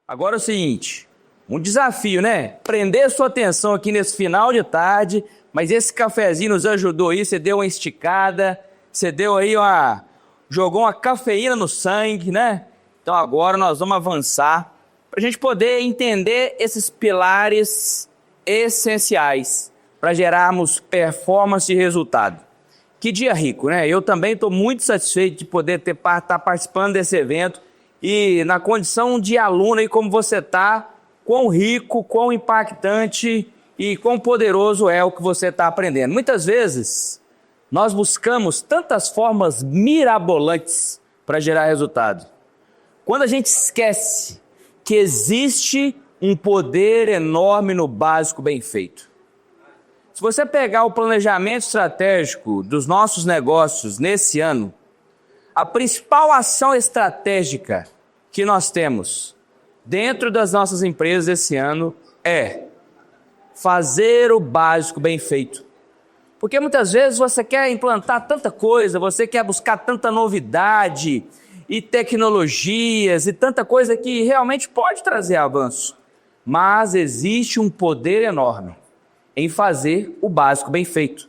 Agora é o seguinte, um desafio, né? Prender sua atenção aqui nesse final de tarde, mas esse cafezinho nos ajudou aí, você deu uma esticada, você deu aí jogou uma cafeína no sangue, né? Então agora nós vamos avançar para a gente poder entender esses pilares essenciais para gerarmos performance e resultado. Que dia rico, né? Eu também estou muito satisfeito de poder estar participando desse evento e na condição de aluno aí como você está, quão rico, quão impactante e quão poderoso é o que você está aprendendo. Muitas vezes nós buscamos tantas formas mirabolantes para gerar resultado. Quando a gente esquece que existe um poder enorme no básico bem feito. Se você pegar o planejamento estratégico dos nossos negócios nesse ano, a principal ação estratégica que nós temos dentro das nossas empresas esse ano é fazer o básico bem feito. Porque muitas vezes você quer implantar tanta coisa, você quer buscar tanta novidade e tecnologias e tanta coisa que realmente pode trazer avanço. Mas existe um poder enorme em fazer o básico bem feito.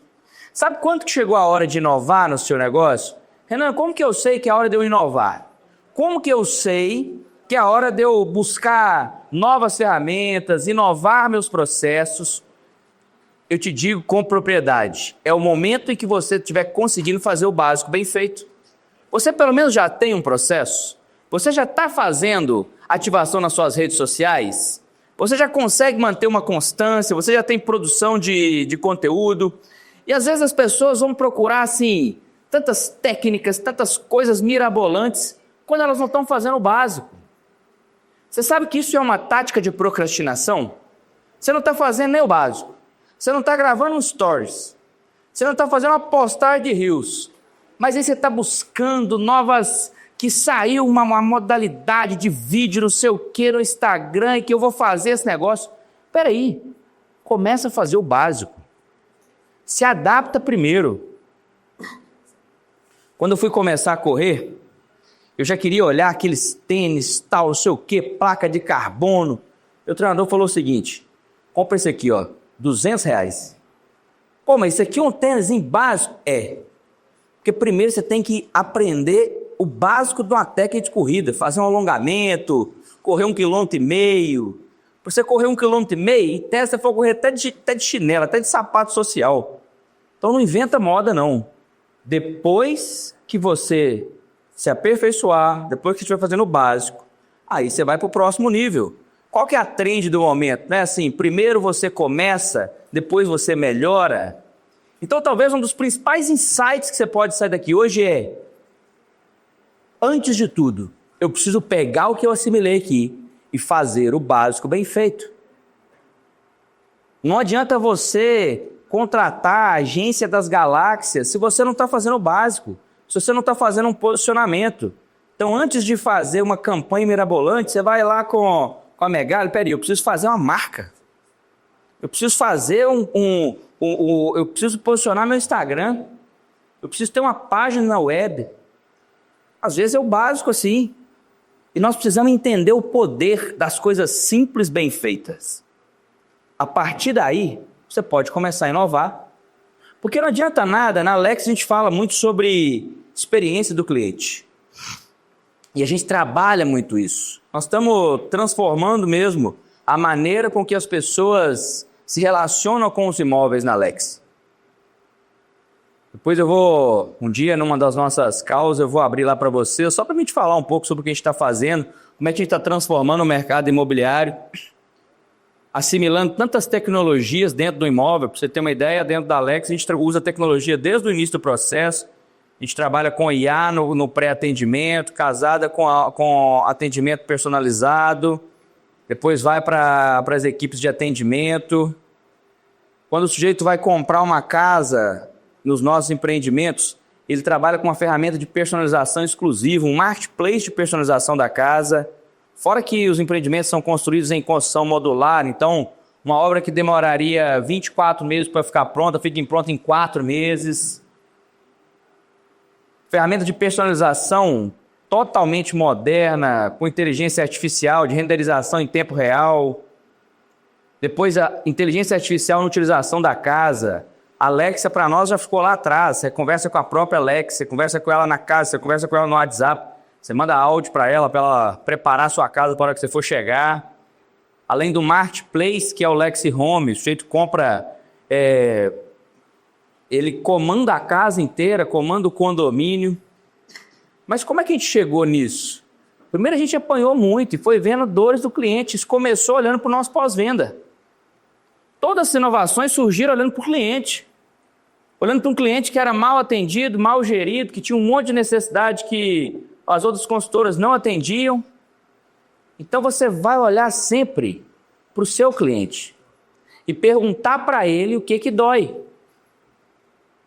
Sabe quando que chegou a hora de inovar no seu negócio? Renan, como que eu sei que é a hora de eu inovar? Como que eu sei que é a hora de eu buscar novas ferramentas, inovar meus processos? Eu te digo com propriedade, é o momento em que você estiver conseguindo fazer o básico bem feito. Você pelo menos já tem um processo? Você já está fazendo ativação nas suas redes sociais? Você já consegue manter uma constância? Você já tem produção de conteúdo? E às vezes as pessoas vão procurar assim, tantas técnicas, tantas coisas mirabolantes, quando elas não estão fazendo o básico. Você sabe que isso é uma tática de procrastinação? Você não está fazendo nem o básico. Você não está gravando um stories. Você não está fazendo uma postagem de reels. Mas aí você está buscando novas... que saiu uma modalidade de vídeo, não sei o que, no Instagram, e que eu vou fazer esse negócio. Espera aí, começa a fazer o básico. Se adapta primeiro. Quando eu fui começar a correr, eu já queria olhar aqueles tênis, tal, não sei o que, placa de carbono. O treinador falou o seguinte, compra esse aqui, ó, R$200. Pô, mas isso aqui é um tênis básico? É. Porque primeiro você tem que aprender o básico de uma técnica de corrida, fazer um alongamento, correr 1,5 km. Para você correr 1,5 km, e testa for correr até de chinelo, até de sapato social. Então não inventa moda, não. Depois que você se aperfeiçoar, depois que você estiver fazendo o básico, aí você vai para o próximo nível. Qual que é a trend do momento? Não é assim, primeiro você começa, depois você melhora. Então talvez um dos principais insights que você pode sair daqui hoje é: antes de tudo, eu preciso pegar o que eu assimilei aqui e fazer o básico bem feito. Não adianta você contratar a agência das galáxias se você não está fazendo o básico, se você não está fazendo um posicionamento. Então, antes de fazer uma campanha mirabolante, você vai lá com a Megali, peraí, eu preciso fazer uma marca. Eu preciso fazer eu preciso posicionar meu Instagram. Eu preciso ter uma página na web. Às vezes é o básico assim. E nós precisamos entender o poder das coisas simples bem feitas. A partir daí, você pode começar a inovar. Porque não adianta nada, na Alex a gente fala muito sobre experiência do cliente. E a gente trabalha muito isso. Nós estamos transformando mesmo a maneira com que as pessoas se relacionam com os imóveis na Alex. Depois eu vou, um dia, numa das nossas causas, eu vou abrir lá para você, só para a gente falar um pouco sobre o que a gente está fazendo, como é que a gente está transformando o mercado imobiliário, assimilando tantas tecnologias dentro do imóvel. Para você ter uma ideia, dentro da Alex a gente usa tecnologia desde o início do processo. A gente trabalha com IA no pré-atendimento, casada com atendimento personalizado, depois vai para as equipes de atendimento. Quando o sujeito vai comprar uma casa nos nossos empreendimentos, ele trabalha com uma ferramenta de personalização exclusiva, um marketplace de personalização da casa. Fora que os empreendimentos são construídos em construção modular, então uma obra que demoraria 24 meses para ficar pronta, fica pronta em 4 meses. Ferramenta de personalização totalmente moderna, com inteligência artificial, de renderização em tempo real. Depois a inteligência artificial na utilização da casa. A Alexa para nós já ficou lá atrás. Você conversa com a própria Alexa, você conversa com ela na casa, você conversa com ela no WhatsApp, você manda áudio para ela preparar a sua casa para a hora que você for chegar. Além do Marketplace, que é o Lexi Home, o sujeito compra, ele comanda a casa inteira, comanda o condomínio. Mas como é que a gente chegou nisso? Primeiro a gente apanhou muito e foi vendo dores do cliente. Isso começou olhando para o nosso pós-venda. Todas as inovações surgiram olhando para o cliente. Olhando para um cliente que era mal atendido, mal gerido, que tinha um monte de necessidade que as outras consultoras não atendiam. Então você vai olhar sempre para o seu cliente e perguntar para ele o que dói,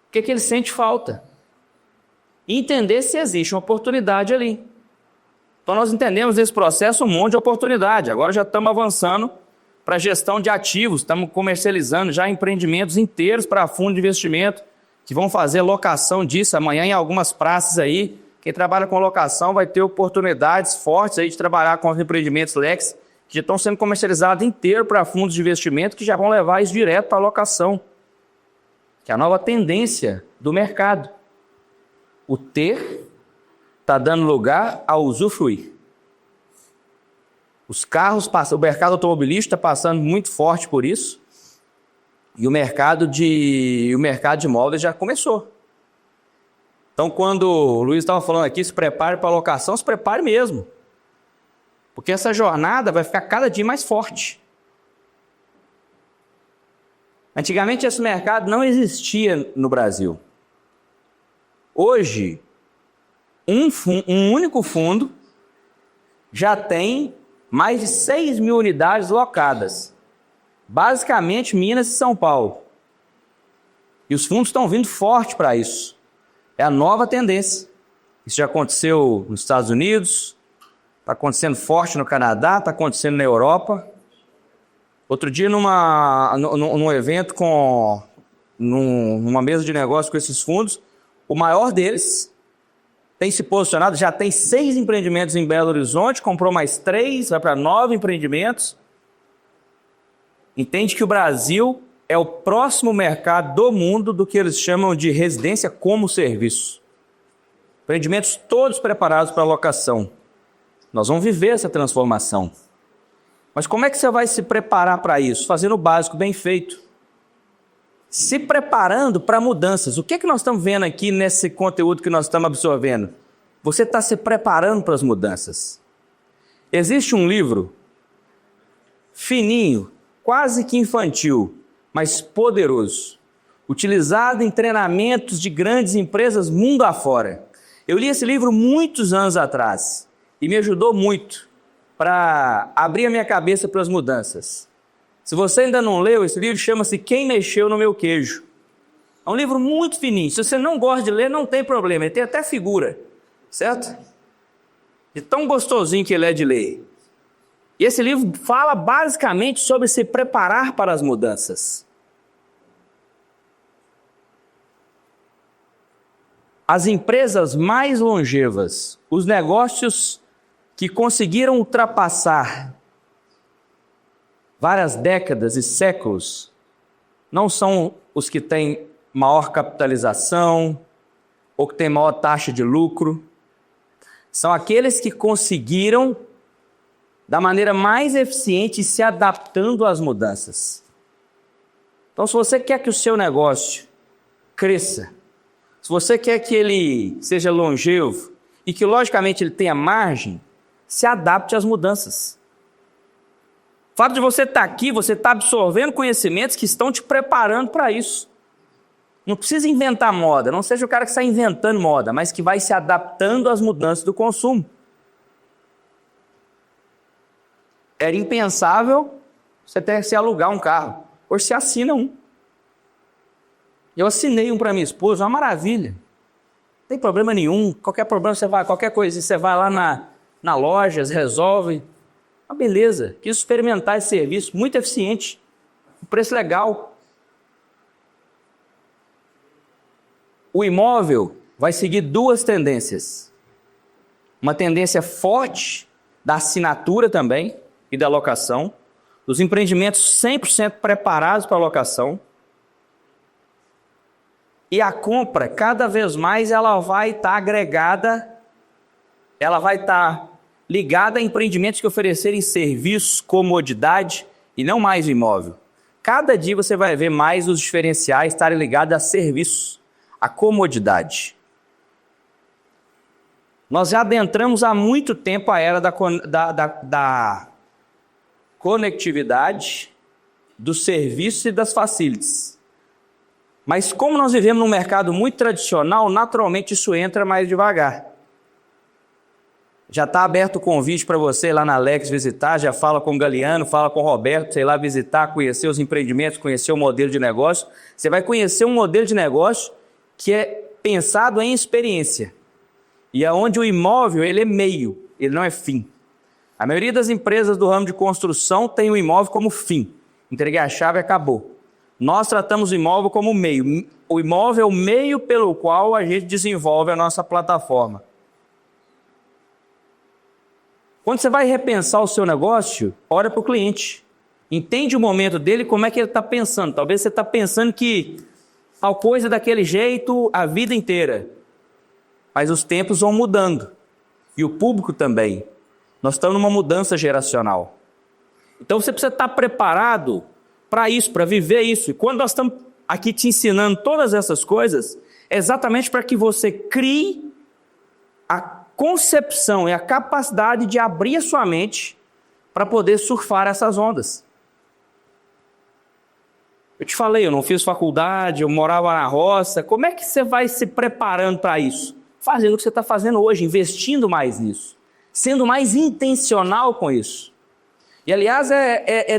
o que ele sente falta. E entender se existe uma oportunidade ali. Então nós entendemos nesse processo um monte de oportunidade. Agora já estamos avançando para gestão de ativos, estamos comercializando já empreendimentos inteiros para fundo de investimento, que vão fazer locação disso. Amanhã em algumas praças aí, quem trabalha com locação vai ter oportunidades fortes aí de trabalhar com os empreendimentos Lex, que já estão sendo comercializados inteiro para fundos de investimento, que já vão levar isso direto para a locação, que é a nova tendência do mercado. O ter está dando lugar ao usufruir. Os carros, o mercado automobilístico está passando muito forte por isso, e o mercado de imóveis já começou. Então, quando o Luiz estava falando aqui, se prepare para a locação, se prepare mesmo, porque essa jornada vai ficar cada dia mais forte. Antigamente esse mercado não existia no Brasil. Hoje, um único fundo já tem mais de 6 mil unidades locadas, basicamente Minas e São Paulo. E os fundos estão vindo forte para isso. É a nova tendência. Isso já aconteceu nos Estados Unidos, está acontecendo forte no Canadá, está acontecendo na Europa. Outro dia, num evento, numa mesa de negócio com esses fundos, o maior deles tem se posicionado, já tem 6 empreendimentos em Belo Horizonte, comprou mais 3, vai para 9 empreendimentos. Entende que o Brasil é o próximo mercado do mundo do que eles chamam de residência como serviço. Empreendimentos todos preparados para locação. Nós vamos viver essa transformação. Mas como é que você vai se preparar para isso? Fazendo o básico bem feito. Se preparando para mudanças. O que nós estamos vendo aqui nesse conteúdo que nós estamos absorvendo? Você está se preparando para as mudanças. Existe um livro fininho, quase que infantil, mas poderoso, utilizado em treinamentos de grandes empresas mundo afora. Eu li esse livro muitos anos atrás e me ajudou muito para abrir a minha cabeça para as mudanças. Se você ainda não leu, esse livro chama-se Quem Mexeu no Meu Queijo. É um livro muito fininho. Se você não gosta de ler, não tem problema. Ele tem até figura, certo? De tão gostosinho que ele é de ler. E esse livro fala basicamente sobre se preparar para as mudanças. As empresas mais longevas, os negócios que conseguiram ultrapassar várias décadas e séculos, não são os que têm maior capitalização ou que têm maior taxa de lucro. São aqueles que conseguiram da maneira mais eficiente se adaptando às mudanças. Então, se você quer que o seu negócio cresça, se você quer que ele seja longevo e que, logicamente, ele tenha margem, se adapte às mudanças. O fato de você estar aqui, você está absorvendo conhecimentos que estão te preparando para isso. Não precisa inventar moda, não seja o cara que está inventando moda, mas que vai se adaptando às mudanças do consumo. Era impensável você ter que se alugar um carro. Hoje você assina um. Eu assinei um para minha esposa, uma maravilha. Não tem problema nenhum, qualquer problema você vai, qualquer coisa, você vai lá na loja, resolve. Uma beleza, quis experimentar esse serviço, muito eficiente, um preço legal. O imóvel vai seguir 2 tendências. uma tendência forte da assinatura também e da locação, dos empreendimentos 100% preparados para a locação. E a compra, cada vez mais, ela vai estar agregada, ela vai estar ligada a empreendimentos que oferecerem serviços, comodidade e não mais o imóvel. Cada dia você vai ver mais os diferenciais estarem ligados a serviços, a comodidade. Nós já adentramos há muito tempo a era da conectividade, dos serviços e das facilities. Mas como nós vivemos num mercado muito tradicional, naturalmente isso entra mais devagar. Já está aberto o convite para você lá na Alex visitar, já fala com o Galeano, fala com o Roberto, sei lá, visitar, conhecer os empreendimentos, conhecer o modelo de negócio. Você vai conhecer um modelo de negócio que é pensado em experiência. E é onde o imóvel ele é meio, ele não é fim. A maioria das empresas do ramo de construção tem o imóvel como fim. Entreguei a chave e acabou. Nós tratamos o imóvel como meio. O imóvel é o meio pelo qual a gente desenvolve a nossa plataforma. Quando você vai repensar o seu negócio, olha para o cliente. Entende o momento dele, como é que ele está pensando. Talvez você está pensando que tal coisa é daquele jeito a vida inteira. Mas os tempos vão mudando. E o público também. Nós estamos numa mudança geracional. Então você precisa estar preparado para isso, para viver isso. E quando nós estamos aqui te ensinando todas essas coisas, é exatamente para que você crie a concepção e a capacidade de abrir a sua mente para poder surfar essas ondas. Eu te falei, eu não fiz faculdade, eu morava na roça. Como é que você vai se preparando para isso? Fazendo o que você está fazendo hoje, investindo mais nisso, sendo mais intencional com isso. E, aliás, é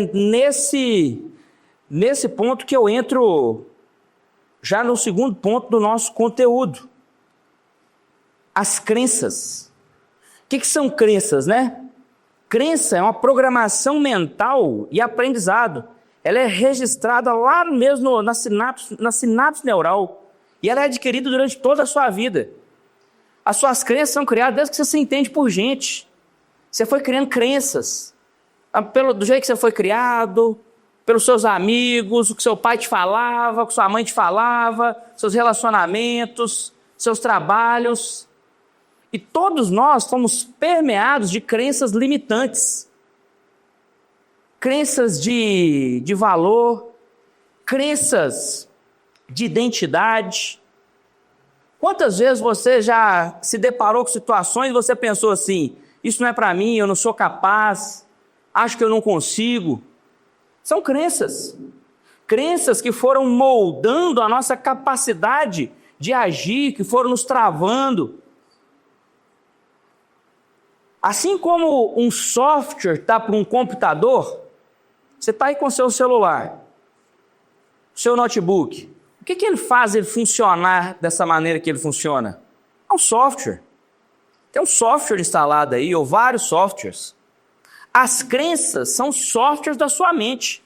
nesse ponto que eu entro já no segundo ponto do nosso conteúdo. As crenças. O que são crenças, né? Crença é uma programação mental e aprendizado. Ela é registrada lá mesmo na sinapse neural. E ela é adquirida durante toda a sua vida. As suas crenças são criadas desde que você se entende por gente. Você foi criando crenças. Do jeito que você foi criado, pelos seus amigos, o que seu pai te falava, o que sua mãe te falava, seus relacionamentos, seus trabalhos. E todos nós fomos permeados de crenças limitantes. Crenças de valor, crenças de identidade. Quantas vezes você já se deparou com situações e você pensou assim, isso não é para mim, eu não sou capaz, acho que eu não consigo. São crenças. Crenças que foram moldando a nossa capacidade de agir, que foram nos travando. Assim como um software está para um computador, você está aí com o seu celular, seu notebook. O que ele faz ele funcionar dessa maneira que ele funciona? É um software. Tem um software instalado aí, ou vários softwares. As crenças são softwares da sua mente.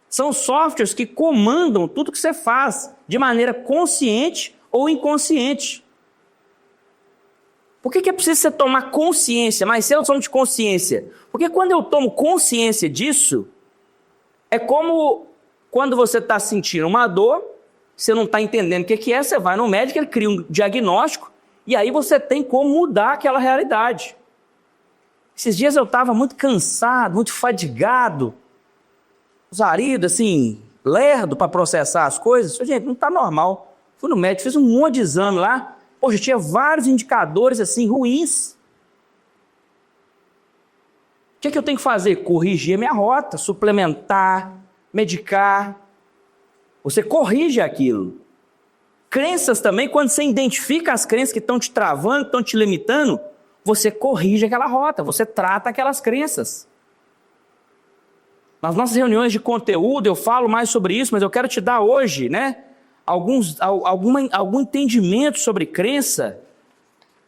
São softwares que comandam tudo que você faz, de maneira consciente ou inconsciente. Por que é preciso você tomar consciência? Mas se eu tomo de consciência? Porque quando eu tomo consciência disso, é como quando você está sentindo uma dor, você não está entendendo o que é, você vai no médico, ele cria um diagnóstico, e aí você tem como mudar aquela realidade. Esses dias eu estava muito cansado, muito fadigado, zarido, assim, lerdo para processar as coisas. Gente, não está normal. Fui no médico, fiz um monte de exame lá. Poxa, tinha vários indicadores assim ruins. O que eu tenho que fazer? Corrigir a minha rota, suplementar, medicar. Você corrige aquilo. Crenças também, quando você identifica as crenças que estão te travando, estão te limitando, você corrige aquela rota, você trata aquelas crenças. Nas nossas reuniões de conteúdo eu falo mais sobre isso, mas eu quero te dar hoje, né, algum entendimento sobre crença,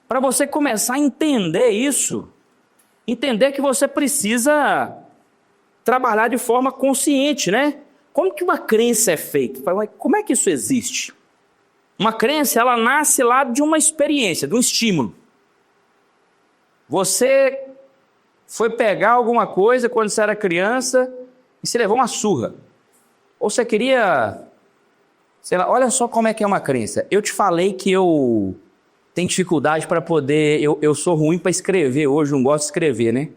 para você começar a entender isso, entender que você precisa trabalhar de forma consciente, né? Como que uma crença é feita? Como é que isso existe? Uma crença, ela nasce lá de uma experiência, de um estímulo. Você foi pegar alguma coisa quando você era criança e se levou uma surra. Ou você queria, sei lá, olha só como é que é uma crença. Eu te falei que eu tenho dificuldade para poder, eu sou ruim para escrever hoje, não gosto de escrever, né?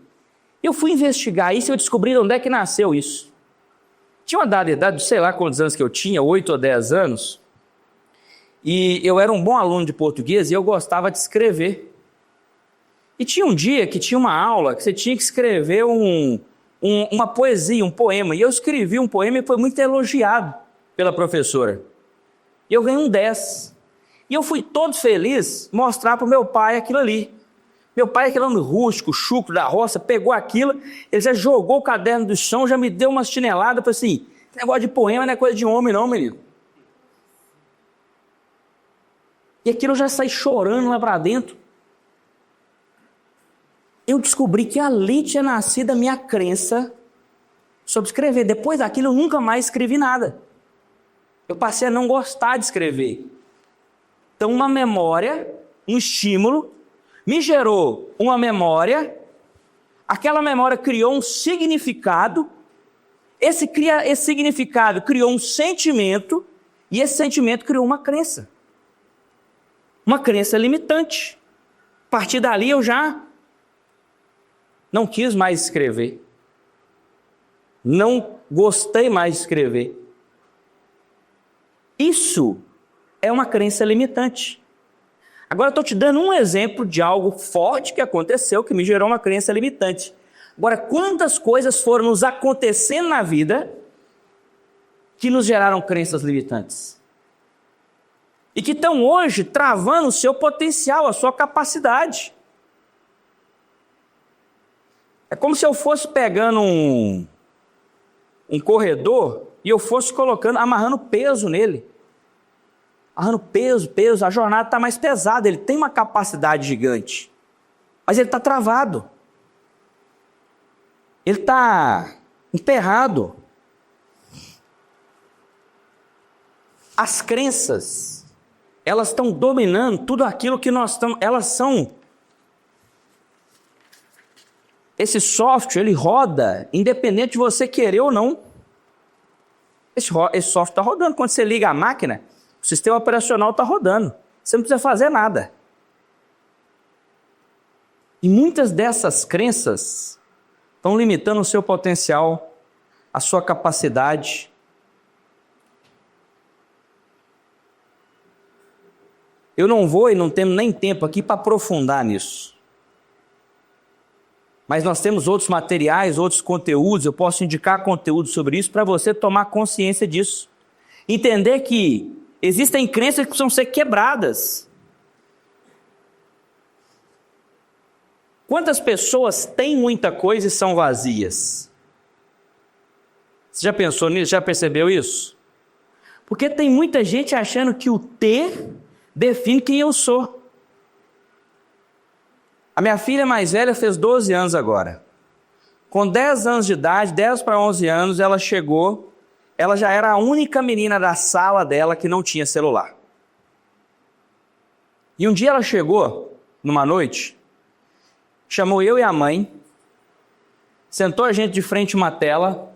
Eu fui investigar isso e eu descobri onde é que nasceu isso. Tinha uma dada idade, sei lá quantos anos que eu tinha, 8 ou 10 anos, e eu era um bom aluno de português e eu gostava de escrever. E tinha um dia que tinha uma aula que você tinha que escrever uma poesia, um poema. E eu escrevi um poema e foi muito elogiado pela professora. E eu ganhei um 10. E eu fui todo feliz mostrar para o meu pai aquilo ali. Meu pai, aquele homem rústico, chucro da roça, pegou aquilo, ele já jogou o caderno do chão, já me deu uma chinelada, falei assim, esse negócio de poema não é coisa de homem não, menino. E aquilo eu já saí chorando lá para dentro. Eu descobri que ali tinha nascido a minha crença sobre escrever. Depois daquilo eu nunca mais escrevi nada. Eu passei a não gostar de escrever. Então uma memória, um estímulo, me gerou uma memória, aquela memória criou um significado, esse significado criou um sentimento, e esse sentimento criou uma crença. Uma crença limitante. A partir dali eu já não quis mais escrever. Não gostei mais de escrever. Isso é uma crença limitante. Agora eu estou te dando um exemplo de algo forte que aconteceu, que me gerou uma crença limitante. Agora, quantas coisas foram nos acontecendo na vida que nos geraram crenças limitantes? E que estão hoje travando o seu potencial, a sua capacidade. É como se eu fosse pegando um corredor e eu fosse amarrando peso nele. Amarrando peso, a jornada está mais pesada, ele tem uma capacidade gigante, mas ele está travado. Ele está emperrado. As crenças, elas estão dominando tudo aquilo que nós estamos, elas são... Esse software, ele roda, independente de você querer ou não. Esse software está rodando. Quando você liga a máquina, o sistema operacional está rodando. Você não precisa fazer nada. E muitas dessas crenças estão limitando o seu potencial, a sua capacidade. Eu não vou e não tenho nem tempo aqui para aprofundar nisso. Mas nós temos outros materiais, outros conteúdos, eu posso indicar conteúdo sobre isso para você tomar consciência disso. Entender que existem crenças que precisam ser quebradas. Quantas pessoas têm muita coisa e são vazias? Você já pensou nisso? Já percebeu isso? Porque tem muita gente achando que o ter define quem eu sou. A minha filha mais velha fez 12 anos agora. Com 10 anos de idade, 10 para 11 anos, ela chegou, ela já era a única menina da sala dela que não tinha celular. E um dia ela chegou, numa noite, chamou eu e a mãe, sentou a gente de frente a uma tela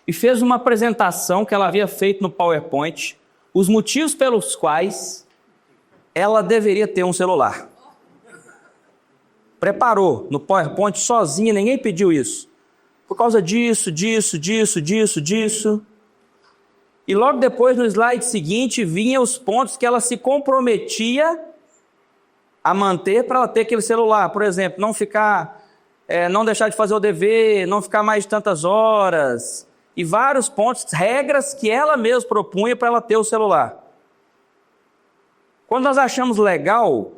e fez uma apresentação que ela havia feito no PowerPoint, os motivos pelos quais ela deveria ter um celular. Preparou no PowerPoint sozinha, ninguém pediu isso. Por causa disso. E logo depois, no slide seguinte, vinha os pontos que ela se comprometia a manter para ela ter aquele celular. Por exemplo, não deixar de fazer o dever, não ficar mais de tantas horas. E vários pontos, regras que ela mesma propunha para ela ter o celular. Quando nós achamos legal...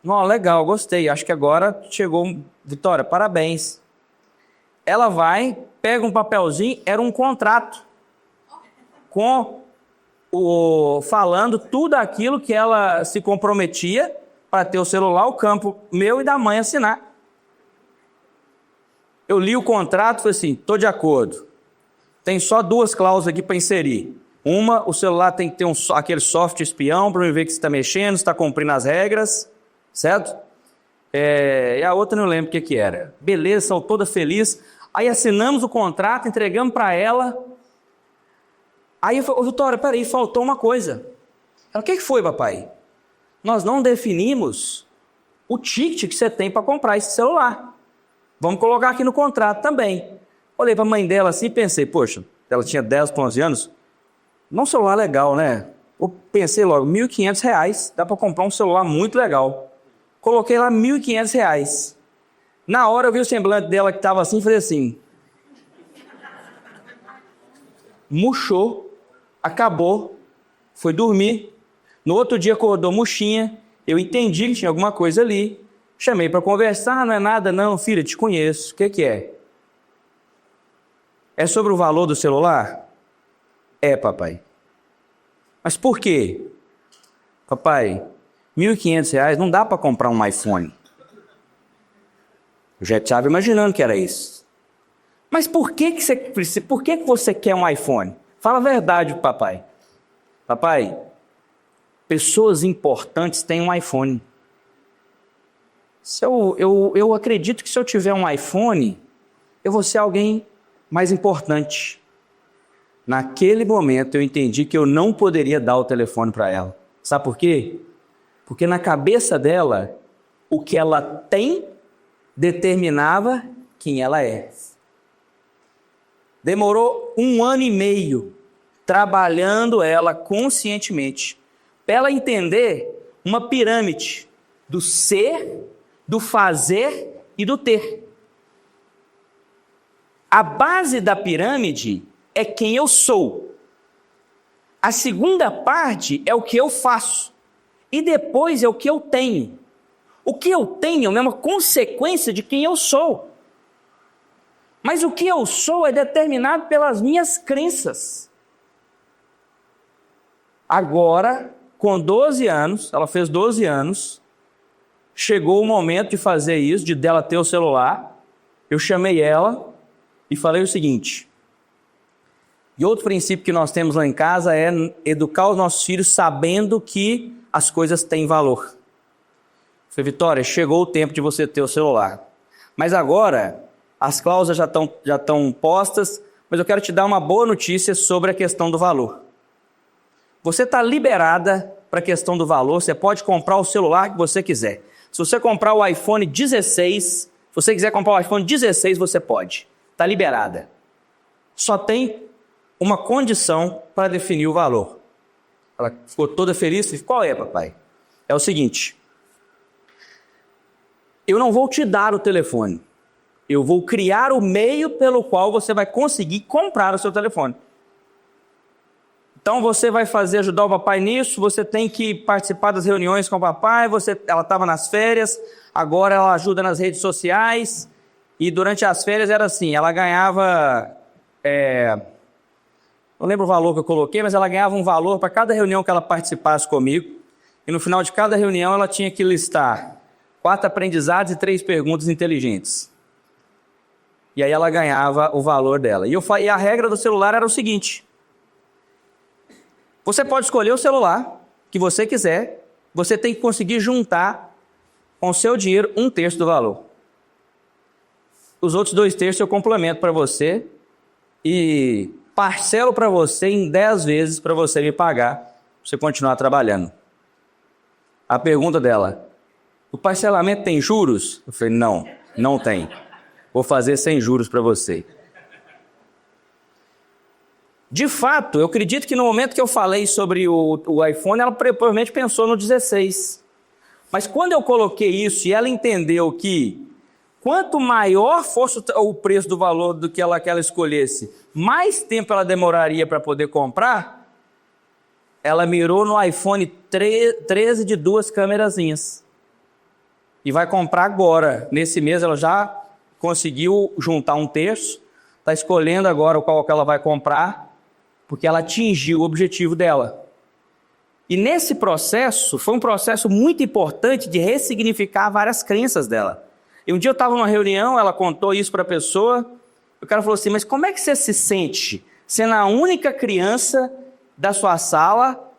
Não, legal, gostei, acho que agora chegou, Vitória, parabéns. Ela vai, pega um papelzinho, era um contrato, falando tudo aquilo que ela se comprometia para ter o celular, o campo meu e da mãe assinar. Eu li o contrato e falei assim, estou de acordo. Tem só 2 cláusulas aqui para inserir. Uma, o celular tem que ter aquele software espião para ver que você está mexendo, está cumprindo as regras. Certo? E a outra não lembro o que que era. Beleza, saiu toda feliz. Aí assinamos o contrato, entregamos para ela. Aí eu falei, ô Vitória, peraí, faltou uma coisa. Ela, o que foi, papai? Nós não definimos o ticket que você tem para comprar esse celular. Vamos colocar aqui no contrato também. Olhei para a mãe dela assim e pensei, poxa, ela tinha 10 para 11 anos. Não um celular legal, né? Eu pensei logo, R$ 1.500, dá para comprar um celular muito legal. Coloquei lá R$ 1.500. Na hora eu vi o semblante dela que estava assim e falei assim. Murchou, acabou, foi dormir. No outro dia acordou murchinha, eu entendi que tinha alguma coisa ali. Chamei para conversar, não é nada não, filha, te conheço. O que que é? É sobre o valor do celular? É, papai. Mas por quê? Papai, R$ 1.500 não dá para comprar um iPhone. Eu já estava imaginando que era isso. Mas por que você quer um iPhone? Fala a verdade, papai. Papai, pessoas importantes têm um iPhone. Eu acredito que se eu tiver um iPhone, eu vou ser alguém mais importante. Naquele momento eu entendi que eu não poderia dar o telefone para ela. Sabe por quê? Porque na cabeça dela, o que ela tem determinava quem ela é. Demorou 1 ano e meio trabalhando ela conscientemente para ela entender uma pirâmide do ser, do fazer e do ter. A base da pirâmide é quem eu sou. A segunda parte é o que eu faço. E depois é o que eu tenho. O que eu tenho é uma consequência de quem eu sou. Mas o que eu sou é determinado pelas minhas crenças. Agora, com 12 anos, ela fez 12 anos, chegou o momento de fazer isso, de dela ter o celular. Eu chamei ela e falei o seguinte. E outro princípio que nós temos lá em casa é educar os nossos filhos sabendo que as coisas têm valor. Eu falei, Vitória, chegou o tempo de você ter o celular. Mas agora, as cláusulas já estão postas, mas eu quero te dar uma boa notícia sobre a questão do valor. Você está liberada para a questão do valor, você pode comprar o celular que você quiser. Se você comprar o iPhone 16, se você quiser comprar o iPhone 16, você pode. Está liberada. Só tem uma condição para definir o valor. Ela ficou toda feliz. Disse, qual é, papai? É o seguinte. Eu não vou te dar o telefone. Eu vou criar o meio pelo qual você vai conseguir comprar o seu telefone. Então você vai ajudar o papai nisso, você tem que participar das reuniões com o papai, ela estava nas férias, agora ela ajuda nas redes sociais, e durante as férias era assim, ela ganhava, não lembro o valor que eu coloquei, mas ela ganhava um valor para cada reunião que ela participasse comigo, e no final de cada reunião ela tinha que listar 4 aprendizados e 3 perguntas inteligentes. E aí ela ganhava o valor dela. E a regra do celular era o seguinte, você pode escolher o celular que você quiser, você tem que conseguir juntar com o seu dinheiro 1/3 do valor. Os outros 2/3 eu complemento para você e parcelo para você em 10 vezes para você me pagar, para você continuar trabalhando. A pergunta dela, o parcelamento tem juros? Eu falei, não tem. Vou fazer sem juros para você. De fato, eu acredito que no momento que eu falei sobre o iPhone, ela provavelmente pensou no 16. Mas quando eu coloquei isso e ela entendeu que quanto maior fosse o preço do valor do que ela escolhesse, mais tempo ela demoraria para poder comprar, ela mirou no iPhone 13 de 2 câmerazinhas. E vai comprar agora. Nesse mês ela já conseguiu juntar 1/3, está escolhendo agora qual que ela vai comprar, porque ela atingiu o objetivo dela. E nesse processo, foi um processo muito importante de ressignificar várias crenças dela. E um dia eu estava numa reunião, ela contou isso para a pessoa, o cara falou assim, mas como é que você se sente sendo a única criança da sua sala,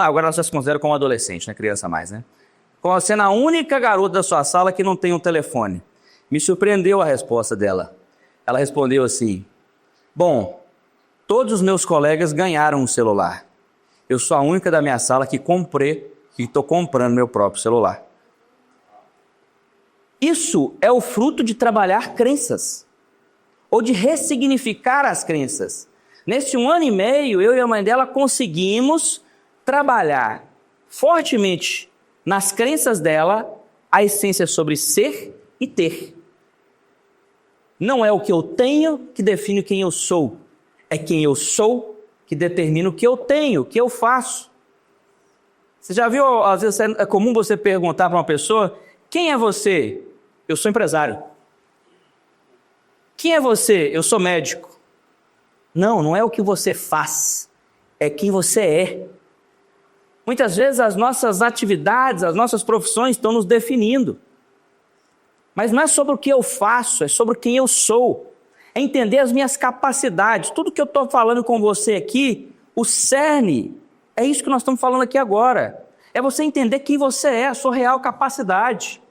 agora ela já se considera como adolescente, não é criança mais, né? como sendo a única garota da sua sala que não tem um telefone. Me surpreendeu a resposta dela. Ela respondeu assim: bom, todos os meus colegas ganharam um celular. Eu sou a única da minha sala que comprei e estou comprando meu próprio celular. Isso é o fruto de trabalhar crenças, ou de ressignificar as crenças. Nesse 1 ano e meio, eu e a mãe dela conseguimos trabalhar fortemente nas crenças dela a essência sobre ser e ter. Não é o que eu tenho que define quem eu sou, é quem eu sou que determina o que eu tenho, o que eu faço. Você já viu, às vezes é comum você perguntar para uma pessoa: quem é você? Eu sou empresário. Quem é você? Eu sou médico. Não é o que você faz, é quem você é. Muitas vezes as nossas atividades, as nossas profissões estão nos definindo. Mas não é sobre o que eu faço, é sobre quem eu sou. É entender as minhas capacidades. Tudo que eu estou falando com você aqui, o cerne, é isso que nós estamos falando aqui agora. É você entender quem você é, a sua real capacidade.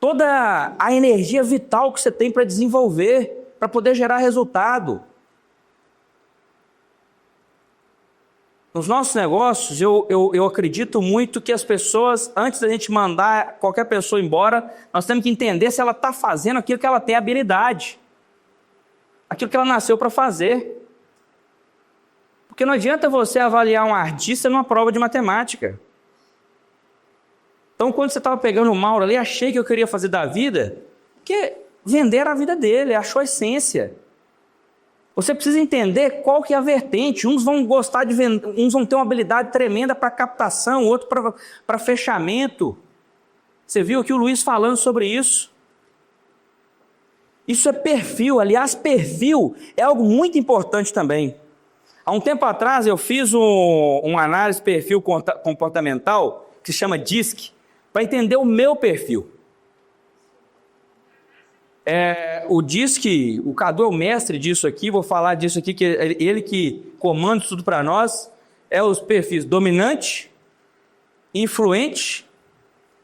Toda a energia vital que você tem para desenvolver, para poder gerar resultado. Nos nossos negócios, eu acredito muito que as pessoas, antes da gente mandar qualquer pessoa embora, nós temos que entender se ela está fazendo aquilo que ela tem habilidade. Aquilo que ela nasceu para fazer. Porque não adianta você avaliar um artista numa prova de matemática. Então, quando você estava pegando o Mauro ali, achei que eu queria fazer da vida, porque vender a vida dele, achou a essência. Você precisa entender qual que é a vertente. Uns vão gostar de vender, uns vão ter uma habilidade tremenda para captação, outro para fechamento. Você viu aqui o Luiz falando sobre isso. Isso é perfil. Aliás, perfil é algo muito importante também. Há um tempo atrás eu fiz uma análise de perfil comportamental que se chama DISC, para entender o meu perfil. O DISC, o Cadu é o mestre disso aqui, vou falar disso aqui, que é ele que comanda tudo para nós, é os perfis dominante, influente,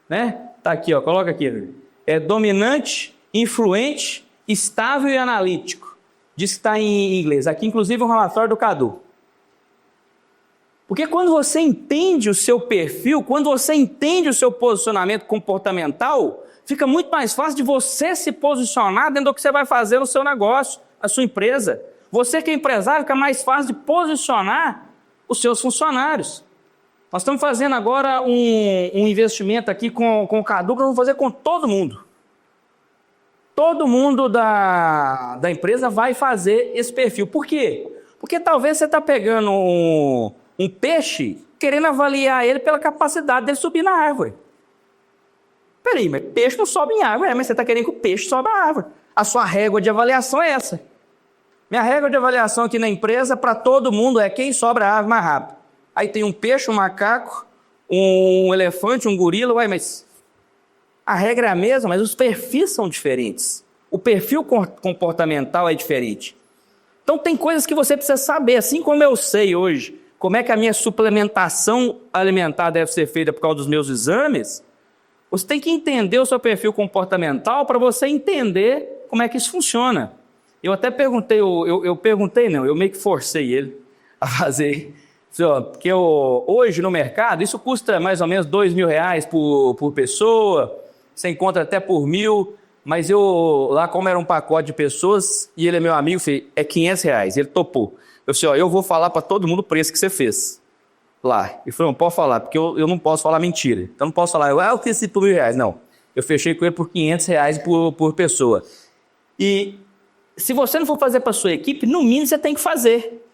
né? Tá aqui, ó, coloca aqui. É dominante, influente, estável e analítico. Diz que está em inglês. Aqui, inclusive, um relatório do Cadu. Porque quando você entende o seu perfil, quando você entende o seu posicionamento comportamental, fica muito mais fácil de você se posicionar dentro do que você vai fazer no seu negócio, na sua empresa. Você que é empresário, fica mais fácil de posicionar os seus funcionários. Nós estamos fazendo agora um investimento aqui com o Cadu, que nós vamos fazer com todo mundo. Todo mundo da empresa vai fazer esse perfil. Por quê? Porque talvez você está pegando um peixe, querendo avaliar ele pela capacidade dele subir na árvore. Peraí, mas peixe não sobe em árvore. Mas você está querendo que o peixe sobe a árvore. A sua régua de avaliação é essa. Minha régua de avaliação aqui na empresa, para todo mundo, é quem sobe a árvore mais rápido. Aí tem um peixe, um macaco, um elefante, um gorila. Mas a regra é a mesma, mas os perfis são diferentes. O perfil comportamental é diferente. Então tem coisas que você precisa saber, assim como eu sei hoje como é que a minha suplementação alimentar deve ser feita por causa dos meus exames. Você tem que entender o seu perfil comportamental para você entender como é que isso funciona. Eu até perguntei, eu meio que forcei ele a fazer. Porque hoje no mercado, isso custa mais ou menos R$2.000 por pessoa, você encontra até por 1.000, mas lá como era um pacote de pessoas, e ele é meu amigo, falei, é R$500, ele topou. Eu falei, eu vou falar para todo mundo o preço que você fez lá. Ele falou, não pode falar, porque eu não posso falar mentira. Então não posso falar, eu fiz por R$1.000. Não, eu fechei com ele por R$500 por pessoa. E se você não for fazer para sua equipe, no mínimo você tem que fazer.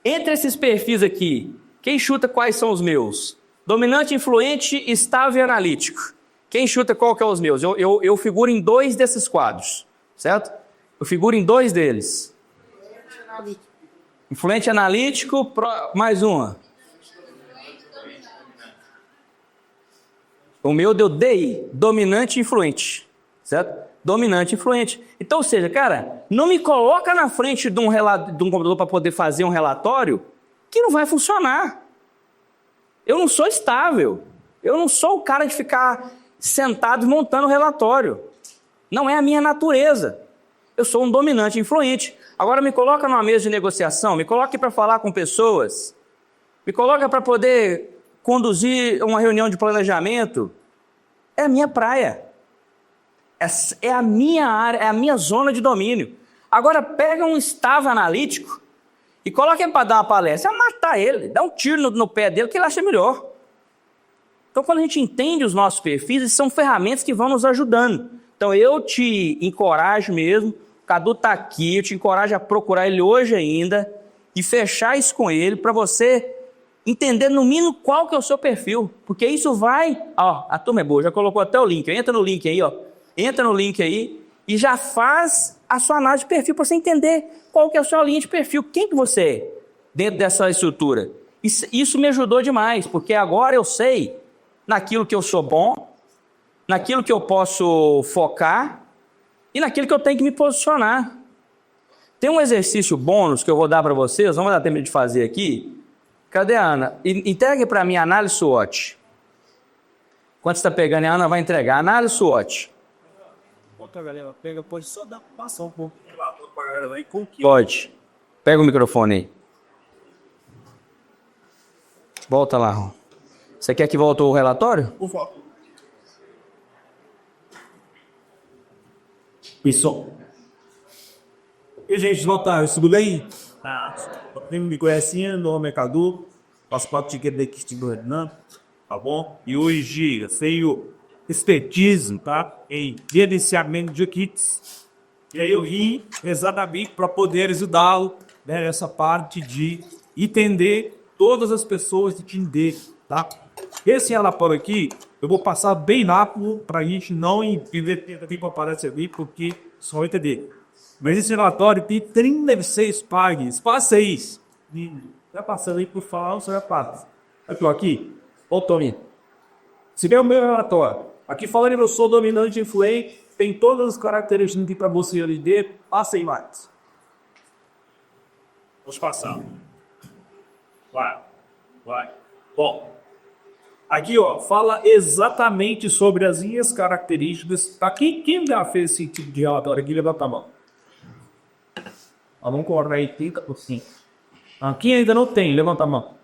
Entre esses perfis aqui, quem chuta quais são os meus? Dominante, influente, estável e analítico. Quem chuta qual que é os meus? Eu figuro em 2 desses quadros, certo? Eu figuro em 2 deles. Influente, analítico, mais uma. O meu deu DI, dominante e influente, certo? Dominante e influente. Então, ou seja, cara, não me coloca na frente de um computador para poder fazer um relatório que não vai funcionar. Eu não sou estável. Eu não sou o cara de ficar sentado montando relatório. Não é a minha natureza. Eu sou um dominante influente. Agora me coloca numa mesa de negociação, me coloque para falar com pessoas, me coloca para poder conduzir uma reunião de planejamento. É a minha praia. É a minha área, é a minha zona de domínio. Agora pega um staff analítico e coloca ele para dar uma palestra, matar ele, dá um tiro no pé dele que ele acha melhor. Então quando a gente entende os nossos perfis, são ferramentas que vão nos ajudando. Então eu te encorajo mesmo, o Cadu está aqui, eu te encorajo a procurar ele hoje ainda e fechar isso com ele para você entender no mínimo qual que é o seu perfil, porque isso vai... Ó, a turma é boa, já colocou até o link, entra no link aí, ó. Entra no link aí e já faz a sua análise de perfil para você entender qual que é a sua linha de perfil, quem que você é dentro dessa estrutura. Isso me ajudou demais, porque agora eu sei naquilo que eu sou bom, naquilo que eu posso focar e naquilo que eu tenho que me posicionar. Tem um exercício bônus que eu vou dar para vocês, vamos dar tempo de fazer aqui. Cadê a Ana? Entregue para mim a análise SWOT. Quando você está pegando, a Ana vai entregar. Análise SWOT. Galera, pega, pode só dar passar um pouco. Pode. Pega o microfone aí. Volta lá. Você quer que volte o relatório? Por favor. Pessoal. E gente, notários, tudo bem? Quem me conhece, meu nome é Cadu, faço parte da equipe do Renan, tá bom? E hoje eu tenho expertise, tá? Em gerenciamento de equipes. E aí eu vim exatamente para poder ajudá-lo, né, nessa parte de entender todas as pessoas de entender, tá? Esse relatório aqui, eu vou passar bem rápido para a gente não inverter tempo para aparecer ali, porque só entender. Mas esse relatório tem 36 páginas, passeis. Já passando aí por falar, o senhor passa. Aqui, ó, Tommy. Se vê o meu relatório. Aqui falando que eu sou dominante influente, tem todas as características para você entender, passem mais. Vamos passar. Vai. Bom, aqui ó, fala exatamente sobre as minhas características. Tá? Quem já fez esse tipo de relatório aqui, levanta a mão. Vamos correr aí 30%. Quem ainda não tem, levanta a mão.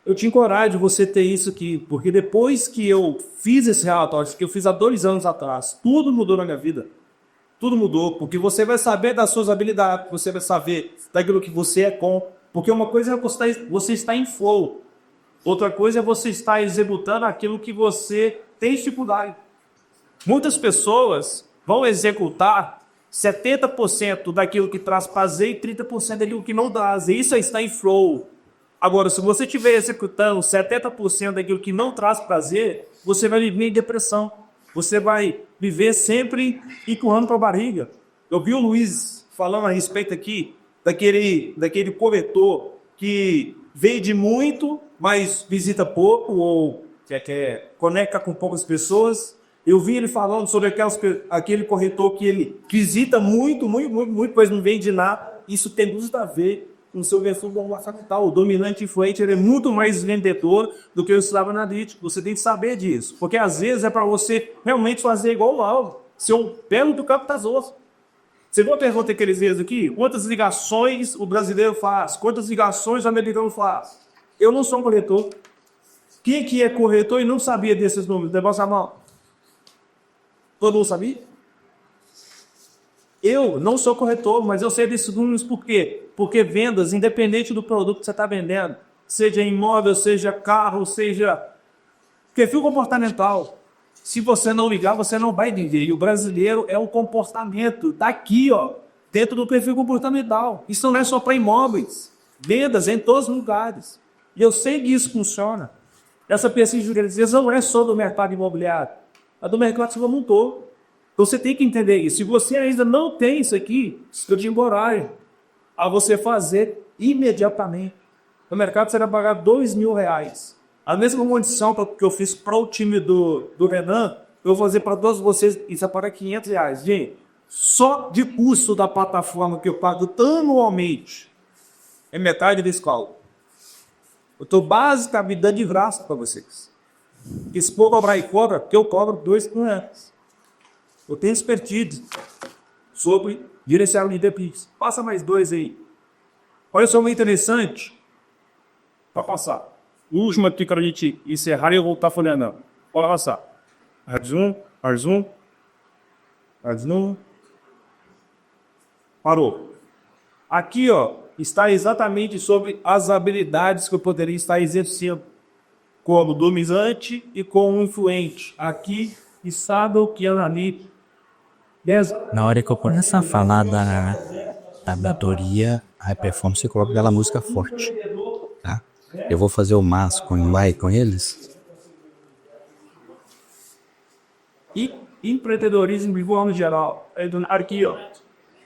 Eu te encorajo você ter isso aqui, porque depois que eu fiz esse relatório, que eu fiz há 2 anos atrás, tudo mudou na minha vida. Tudo mudou, porque você vai saber das suas habilidades, você vai saber daquilo que você é bom. Porque uma coisa é você estar em flow, outra coisa é você estar executando aquilo que você tem dificuldade. Muitas pessoas vão executar 70% daquilo que traz prazer e 30% daquilo que não traz. E isso é estar em flow. Agora, se você estiver executando 70% daquilo que não traz prazer, você vai viver em depressão. Você vai viver sempre empurrando para a barriga. Eu vi o Luiz falando a respeito aqui daquele corretor que vende muito, mas visita pouco ou conecta com poucas pessoas. Eu vi ele falando sobre aquele corretor que ele visita muito, mas não vende nada. Isso tem muito a ver com o seu perfil capital. O dominante influente ele é muito mais vendedor do que o escravo analítico. Você tem que saber disso. Porque às vezes é para você realmente fazer igual o Lauro. Ser um belo do campo das outras. Você viu a pergunta que eles fez aqui? Quantas ligações o brasileiro faz? Quantas ligações o americano faz? Eu não sou um corretor. Quem que é corretor e não sabia desses números? Levanta a mão. Todo mundo sabia? Eu não sou corretor, mas eu sei desses números por quê? Porque vendas, independente do produto que você está vendendo, seja imóvel, seja carro, seja perfil comportamental, se você não ligar, você não vai vender. E o brasileiro é um comportamento, está aqui, ó, dentro do perfil comportamental. Isso não é só para imóveis, vendas em todos os lugares. E eu sei que isso funciona. Essa pesquisa de jurídica não é só do mercado imobiliário, é do mercado que como um todo. Então você tem que entender isso. Se você ainda não tem isso aqui, eu te encorajo a você fazer imediatamente. No mercado você vai pagar R$2.000. A mesma condição que eu fiz para o time do Renan, eu vou fazer para todos vocês, isso é para R$500. Gente, só de custo da plataforma que eu pago anualmente é metade desse cálculo. Eu estou basicamente dando de graça para vocês. Porque se for cobrar e cobra, porque eu cobro R$2.000. Eu tenho expertise sobre gerenciamento de PIX. Passa mais 2 aí. Olha só, muito interessante. Para passar. O último aqui para a gente encerrar e eu voltar folhando. Pode passar. Zoom. Parou. Aqui, ó, está exatamente sobre as habilidades que eu poderia estar exercendo como dominante e como influente. Aqui está o que eu ali. Na hora que eu começo a falar da teoria, high performance, você coloca aquela música forte, tá? Eu vou fazer o mas com eles. E empreendedorismo de forma geral. Aqui, ó.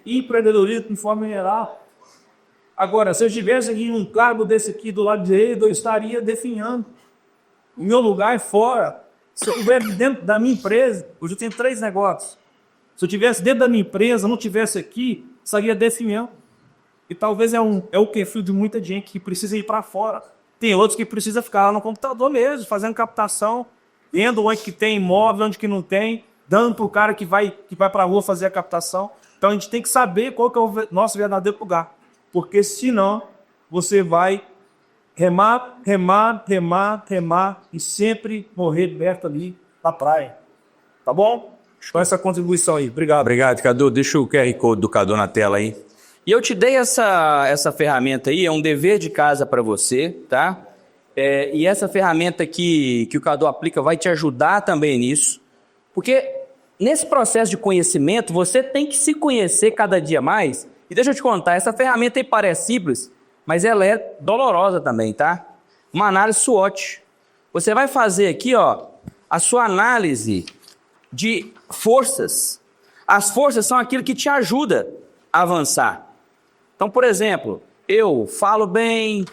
Empreendedorismo de forma geral. Agora, se eu estivesse aqui um cargo desse aqui do lado direito, eu estaria definhando. O meu lugar é fora. Se eu estivesse dentro da minha empresa, hoje eu tenho 3 negócios. Se eu estivesse dentro da minha empresa, não estivesse aqui, estaria definhando. E talvez é o perfil de muita gente que precisa ir para fora. Tem outros que precisam ficar lá no computador mesmo, fazendo captação, vendo onde que tem imóvel, onde que não tem, dando para o cara que vai para a rua fazer a captação. Então a gente tem que saber qual que é o nosso verdadeiro lugar. Porque senão você vai remar e sempre morrer perto ali na praia. Tá bom? Com essa contribuição aí. Obrigado. Obrigado, Cadu. Deixa o QR Code do Cadu na tela aí. E eu te dei essa ferramenta aí, é um dever de casa para você, tá? E essa ferramenta que o Cadu aplica vai te ajudar também nisso. Porque nesse processo de conhecimento, você tem que se conhecer cada dia mais. E deixa eu te contar, essa ferramenta aí parece simples, mas ela é dolorosa também, tá? Uma análise SWOT. Você vai fazer aqui, ó, a sua análise de forças. As forças são aquilo que te ajuda a avançar. Então, por exemplo, eu falo bem,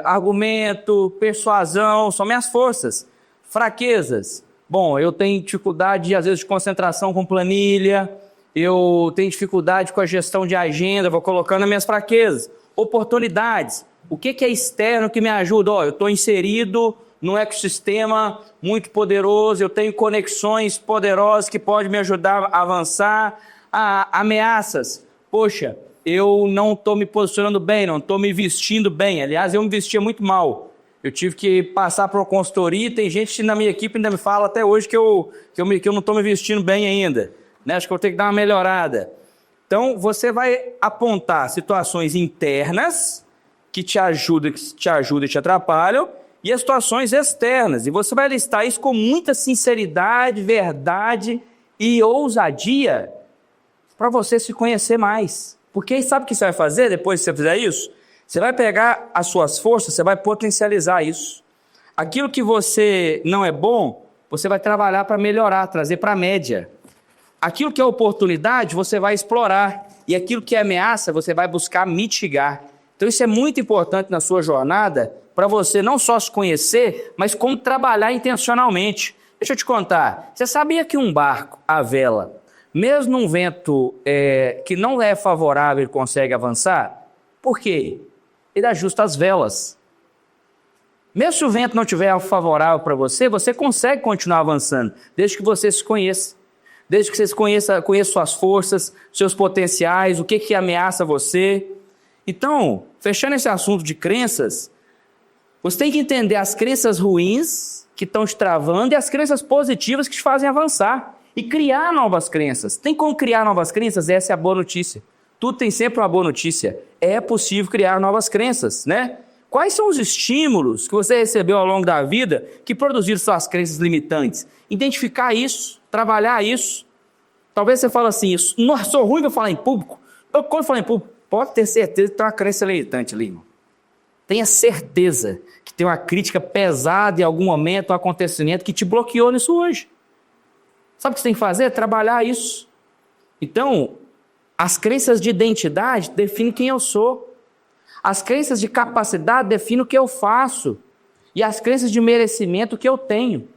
argumento, persuasão, são minhas forças. Fraquezas. Bom, eu tenho dificuldade, às vezes, de concentração com planilha, eu tenho dificuldade com a gestão de agenda, vou colocando as minhas fraquezas. Oportunidades. O que é externo que me ajuda? Eu estou inserido num ecossistema muito poderoso, eu tenho conexões poderosas que podem me ajudar a avançar. Ameaças. Poxa, eu não estou me posicionando bem, não estou me vestindo bem. Aliás, eu me vestia muito mal. Eu tive que passar por uma consultoria e tem gente na minha equipe ainda me fala até hoje que eu não estou me vestindo bem ainda. Né? Acho que eu tenho que dar uma melhorada. Então, você vai apontar situações internas que te ajudam e te atrapalham e as situações externas. E você vai listar isso com muita sinceridade, verdade e ousadia para você se conhecer mais. Porque sabe o que você vai fazer depois que você fizer isso? Você vai pegar as suas forças, você vai potencializar isso. Aquilo que você não é bom, você vai trabalhar para melhorar, trazer para a média. Aquilo que é oportunidade, você vai explorar. E aquilo que é ameaça, você vai buscar mitigar. Então isso é muito importante na sua jornada, para você não só se conhecer, mas como trabalhar intencionalmente. Deixa eu te contar, você sabia que um barco à vela, mesmo num vento que não é favorável, ele consegue avançar? Por quê? Ele ajusta as velas. Mesmo se o vento não estiver favorável para você, você consegue continuar avançando, desde que você se conheça. Desde que você conheça suas forças, seus potenciais, o que ameaça você. Então, fechando esse assunto de crenças, você tem que entender as crenças ruins que estão te travando e as crenças positivas que te fazem avançar. E criar novas crenças. Tem como criar novas crenças? Essa é a boa notícia. Tudo tem sempre uma boa notícia. É possível criar novas crenças, né? Quais são os estímulos que você recebeu ao longo da vida que produziram suas crenças limitantes? Identificar isso, trabalhar isso. Talvez você fale assim, nossa, sou ruim para falar em público. Quando eu falo em público, pode ter certeza que tem uma crença limitante ali, irmão. Tenha certeza que tem uma crítica pesada em algum momento, um acontecimento que te bloqueou nisso hoje. Sabe o que você tem que fazer? Trabalhar isso. Então, as crenças de identidade definem quem eu sou. As crenças de capacidade definem o que eu faço. E as crenças de merecimento o que eu tenho.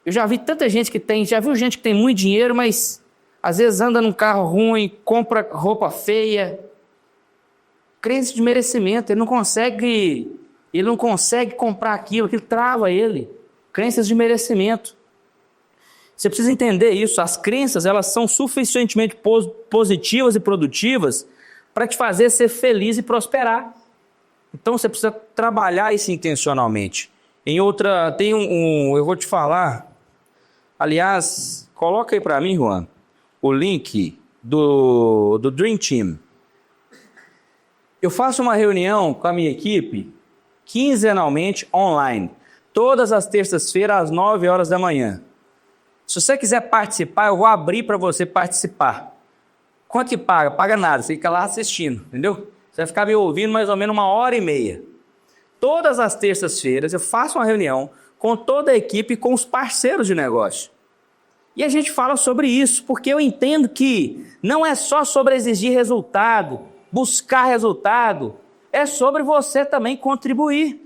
Eu já vi tanta gente que tem, já viu gente que tem muito dinheiro, mas às vezes anda num carro ruim, compra roupa feia. Crença de merecimento, ele não consegue Ele não consegue comprar aquilo trava ele. Crenças de merecimento. Você precisa entender isso. As crenças, elas são suficientemente positivas e produtivas para te fazer ser feliz e prosperar. Então você precisa trabalhar isso intencionalmente. Tem eu vou te falar. Aliás, coloca aí para mim, Juan, o link do Dream Team. Eu faço uma reunião com a minha equipe quinzenalmente online, todas as terças-feiras às 9 horas da manhã. Se você quiser participar, eu vou abrir para você participar. Quanto que paga? Paga nada, você fica lá assistindo, entendeu? Você vai ficar me ouvindo mais ou menos 1h30. Todas as terças-feiras eu faço uma reunião com toda a equipe e com os parceiros de negócio. E a gente fala sobre isso, porque eu entendo que não é só sobre exigir resultado, buscar resultado, é sobre você também contribuir.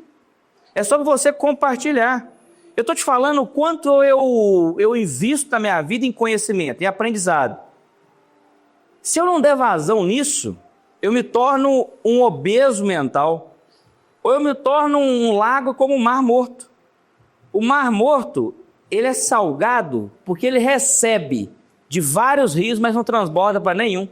É sobre você compartilhar. Eu estou te falando o quanto eu invisto na minha vida em conhecimento, em aprendizado. Se eu não der vazão nisso, eu me torno um obeso mental, ou eu me torno um lago como o Mar Morto. O Mar Morto, ele é salgado porque ele recebe de vários rios, mas não transborda para nenhum.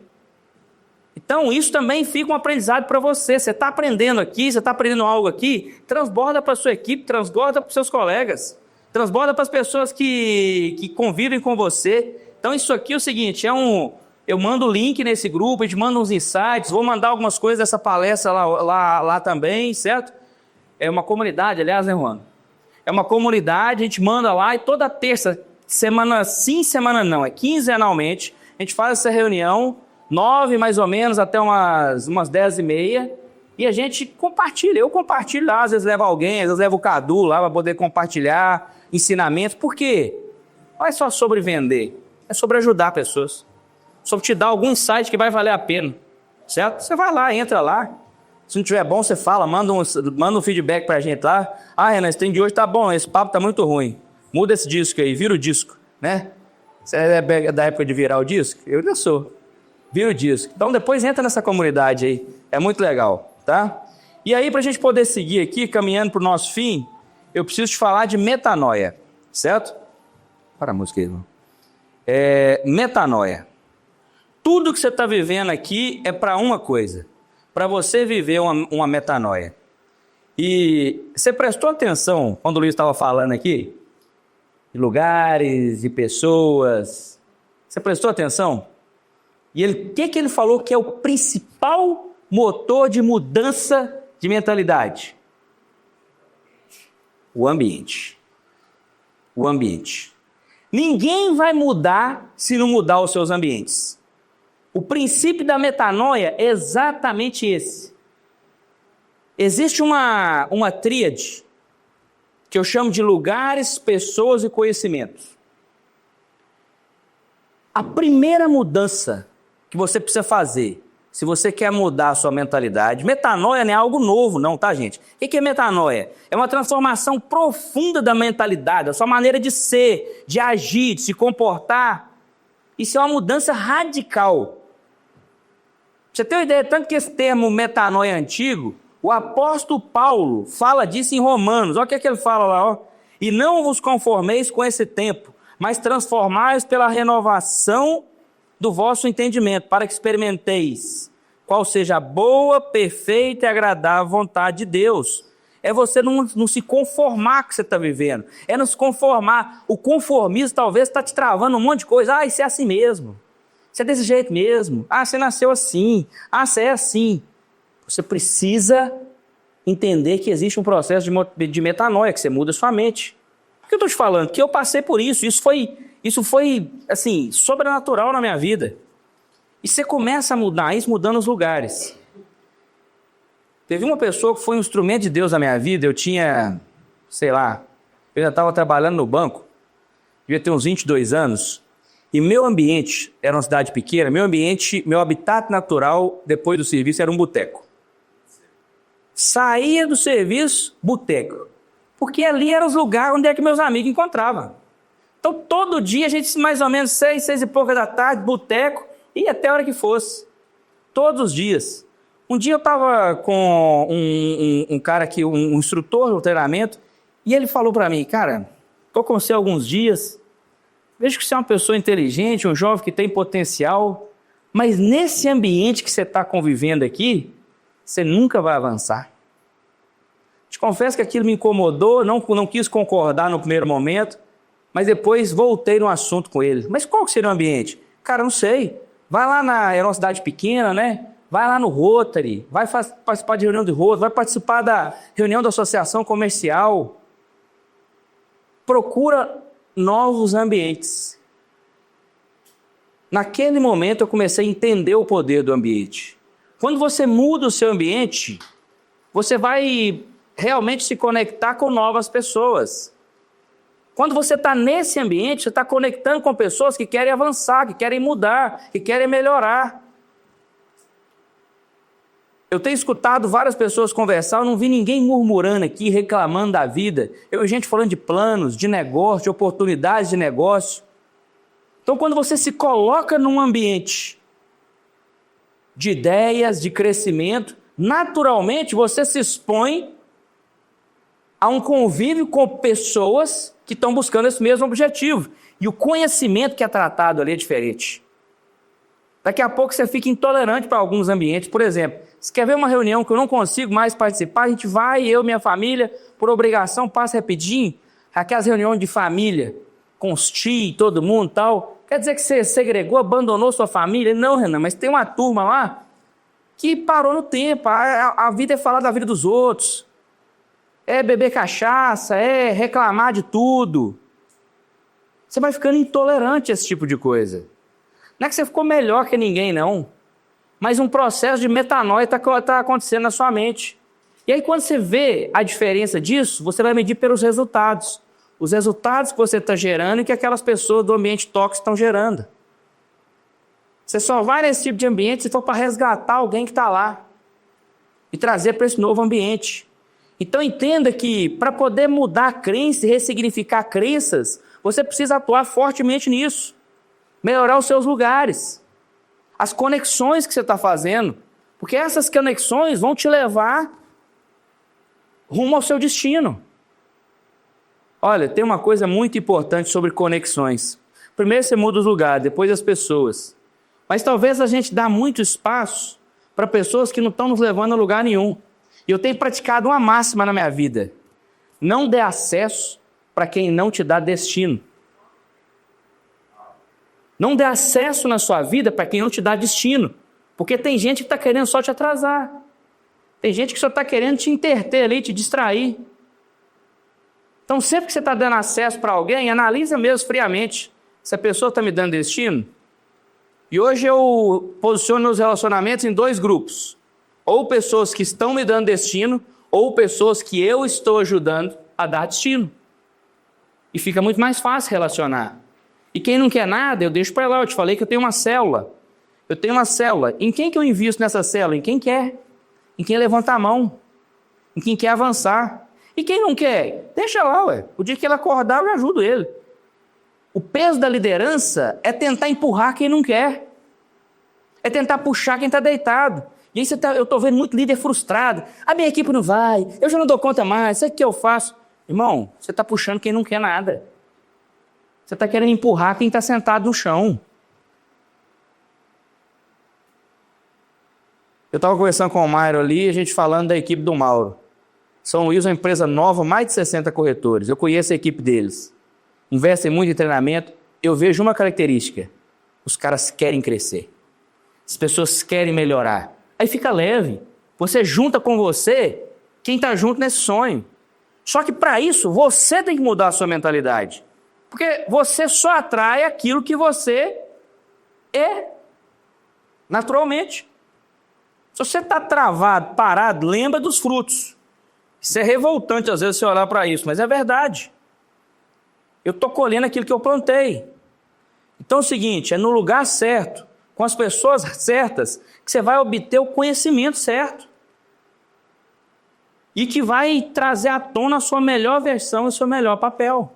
Então, isso também fica um aprendizado para você. Você está aprendendo aqui, você está aprendendo algo aqui, transborda para a sua equipe, transborda para os seus colegas, transborda para as pessoas que convivem com você. Então, isso aqui é o seguinte, eu mando o link nesse grupo, a gente manda uns insights, vou mandar algumas coisas dessa palestra lá também, certo? É uma comunidade, aliás, né, Juan? É uma comunidade, a gente manda lá e toda terça, semana sim, semana não, é quinzenalmente, a gente faz essa reunião, 9 mais ou menos, até umas 10h30, e a gente compartilha. Eu compartilho lá, às vezes levo alguém, às vezes levo o Cadu lá para poder compartilhar ensinamentos. Por quê? Não é só sobre vender, é sobre ajudar pessoas, sobre te dar algum insight que vai valer a pena, certo? Você vai lá, entra lá. Se não tiver bom, você fala, manda um feedback pra gente lá. Ah, Renan, esse trem de hoje tá bom, esse papo tá muito ruim. Muda esse disco aí, vira o disco, né? Você é da época de virar o disco? Eu ainda sou. Vira o disco. Então depois entra nessa comunidade aí. É muito legal, tá? E aí, pra gente poder seguir aqui, caminhando pro nosso fim, eu preciso te falar de metanoia, certo? Para a música aí, irmão. Metanoia. Tudo que você está vivendo aqui é para uma coisa. Para você viver uma metanoia. E você prestou atenção quando o Luiz estava falando aqui? De lugares, de pessoas. Você prestou atenção? E o que ele falou que é o principal motor de mudança de mentalidade? O ambiente. O ambiente. Ninguém vai mudar se não mudar os seus ambientes. O princípio da metanoia é exatamente esse. Existe uma tríade que eu chamo de lugares, pessoas e conhecimentos. A primeira mudança que você precisa fazer, se você quer mudar a sua mentalidade, metanoia não é algo novo não, tá, gente? O que é metanoia? É uma transformação profunda da mentalidade, da sua maneira de ser, de agir, de se comportar. Isso é uma mudança radical. Você tem uma ideia, tanto que esse termo metanoia antigo, o apóstolo Paulo fala disso em Romanos. Olha o que ele fala lá, ó. E não vos conformeis com esse tempo, mas transformai-vos pela renovação do vosso entendimento, para que experimenteis qual seja a boa, perfeita e agradável vontade de Deus. É você não se conformar com o que você está vivendo. É não se conformar. O conformismo talvez está te travando um monte de coisa. Ah, isso é assim mesmo. Isso é desse jeito mesmo. Ah, você nasceu assim. Ah, você é assim. Você precisa entender que existe um processo de metanoia, que você muda a sua mente. Por que eu estou te falando? Que eu passei por isso. Isso foi assim, sobrenatural na minha vida. E você começa a mudar isso mudando os lugares. Teve uma pessoa que foi um instrumento de Deus na minha vida. Eu tinha, sei lá, eu já estava trabalhando no banco. Devia ter uns 22 anos. E meu ambiente, era uma cidade pequena, meu habitat natural depois do serviço era um boteco. Saía do serviço, boteco. Porque ali eram os lugares onde é que meus amigos encontravam. Então todo dia a gente, mais ou menos 6 e pouca da tarde, boteco, e até a hora que fosse. Todos os dias. Um dia eu estava com um cara aqui, um instrutor no treinamento, e ele falou para mim, cara, estou com você há alguns dias, vejo que você é uma pessoa inteligente, um jovem que tem potencial, mas nesse ambiente que você está convivendo aqui, você nunca vai avançar. Te confesso que aquilo me incomodou, não quis concordar no primeiro momento, mas depois voltei no assunto com ele. Mas qual que seria o ambiente? Cara, não sei. Vai lá é uma cidade pequena, né? Vai lá no Rotary, vai participar de reunião de Rotary, vai participar da reunião da associação comercial. Procura novos ambientes. Naquele momento eu comecei a entender o poder do ambiente. Quando você muda o seu ambiente, você vai realmente se conectar com novas pessoas. Quando você está nesse ambiente, você está conectando com pessoas que querem avançar, que querem mudar, que querem melhorar. Eu tenho escutado várias pessoas conversar, eu não vi ninguém murmurando aqui, reclamando da vida. Eu vi gente falando de planos, de negócio, de oportunidades de negócio. Então, quando você se coloca num ambiente de ideias, de crescimento, naturalmente você se expõe a um convívio com pessoas que estão buscando esse mesmo objetivo. E o conhecimento que é tratado ali é diferente. Daqui a pouco você fica intolerante para alguns ambientes. Por exemplo, se quer ver uma reunião que eu não consigo mais participar, a gente vai, eu e minha família, por obrigação, passa rapidinho. Aquelas reuniões de família, com os tios, todo mundo e tal. Quer dizer que você segregou, abandonou sua família? Não, Renan, mas tem uma turma lá que parou no tempo. A vida é falar da vida dos outros. É beber cachaça, é reclamar de tudo. Você vai ficando intolerante a esse tipo de coisa. Não é que você ficou melhor que ninguém, não. Mas um processo de metanoia está acontecendo na sua mente. E aí, quando você vê a diferença disso, você vai medir pelos resultados. Os resultados que você está gerando e que aquelas pessoas do ambiente tóxico estão gerando. Você só vai nesse tipo de ambiente se for para resgatar alguém que está lá e trazer para esse novo ambiente. Então entenda que para poder mudar a crença e ressignificar crenças, você precisa atuar fortemente nisso. Melhorar os seus lugares. As conexões que você está fazendo. Porque essas conexões vão te levar rumo ao seu destino. Olha, tem uma coisa muito importante sobre conexões. Primeiro você muda os lugares, depois as pessoas. Mas talvez a gente dá muito espaço para pessoas que não estão nos levando a lugar nenhum. E eu tenho praticado uma máxima na minha vida. Não dê acesso para quem não te dá destino. Não dê acesso na sua vida para quem não te dá destino. Porque tem gente que está querendo só te atrasar. Tem gente que só está querendo te interter ali, te distrair. Então sempre que você está dando acesso para alguém, analisa mesmo friamente. Se a pessoa está me dando destino. E hoje eu posiciono meus relacionamentos em 2 grupos. Ou pessoas que estão me dando destino, ou pessoas que eu estou ajudando a dar destino. E fica muito mais fácil relacionar. E quem não quer nada, eu deixo para lá. Eu te falei que eu tenho uma célula. Eu tenho uma célula. Em quem que eu invisto nessa célula? Em quem quer. Em quem levanta a mão. Em quem quer avançar. E quem não quer? Deixa lá, ué. O dia que ele acordar, eu ajudo ele. O peso da liderança é tentar empurrar quem não quer. É tentar puxar quem está deitado. E aí eu estou vendo muito líder frustrado. A minha equipe não vai, eu já não dou conta mais, isso é o que eu faço. Irmão, você está puxando quem não quer nada. Você está querendo empurrar quem está sentado no chão. Eu estava conversando com o Mauro ali, a gente falando da equipe do Mauro. São Luís é uma empresa nova, mais de 60 corretores. Eu conheço a equipe deles. Investem muito em treinamento. Eu vejo uma característica. Os caras querem crescer. As pessoas querem melhorar. Aí fica leve. Você junta com você quem está junto nesse sonho. Só que para isso, você tem que mudar a sua mentalidade. Porque você só atrai aquilo que você é naturalmente. Se você está travado, parado, lembra dos frutos. Isso é revoltante às vezes você olhar para isso, mas é verdade. Eu estou colhendo aquilo que eu plantei. Então é o seguinte, é no lugar certo, com as pessoas certas, que você vai obter o conhecimento certo. E que vai trazer à tona a sua melhor versão e o seu melhor papel.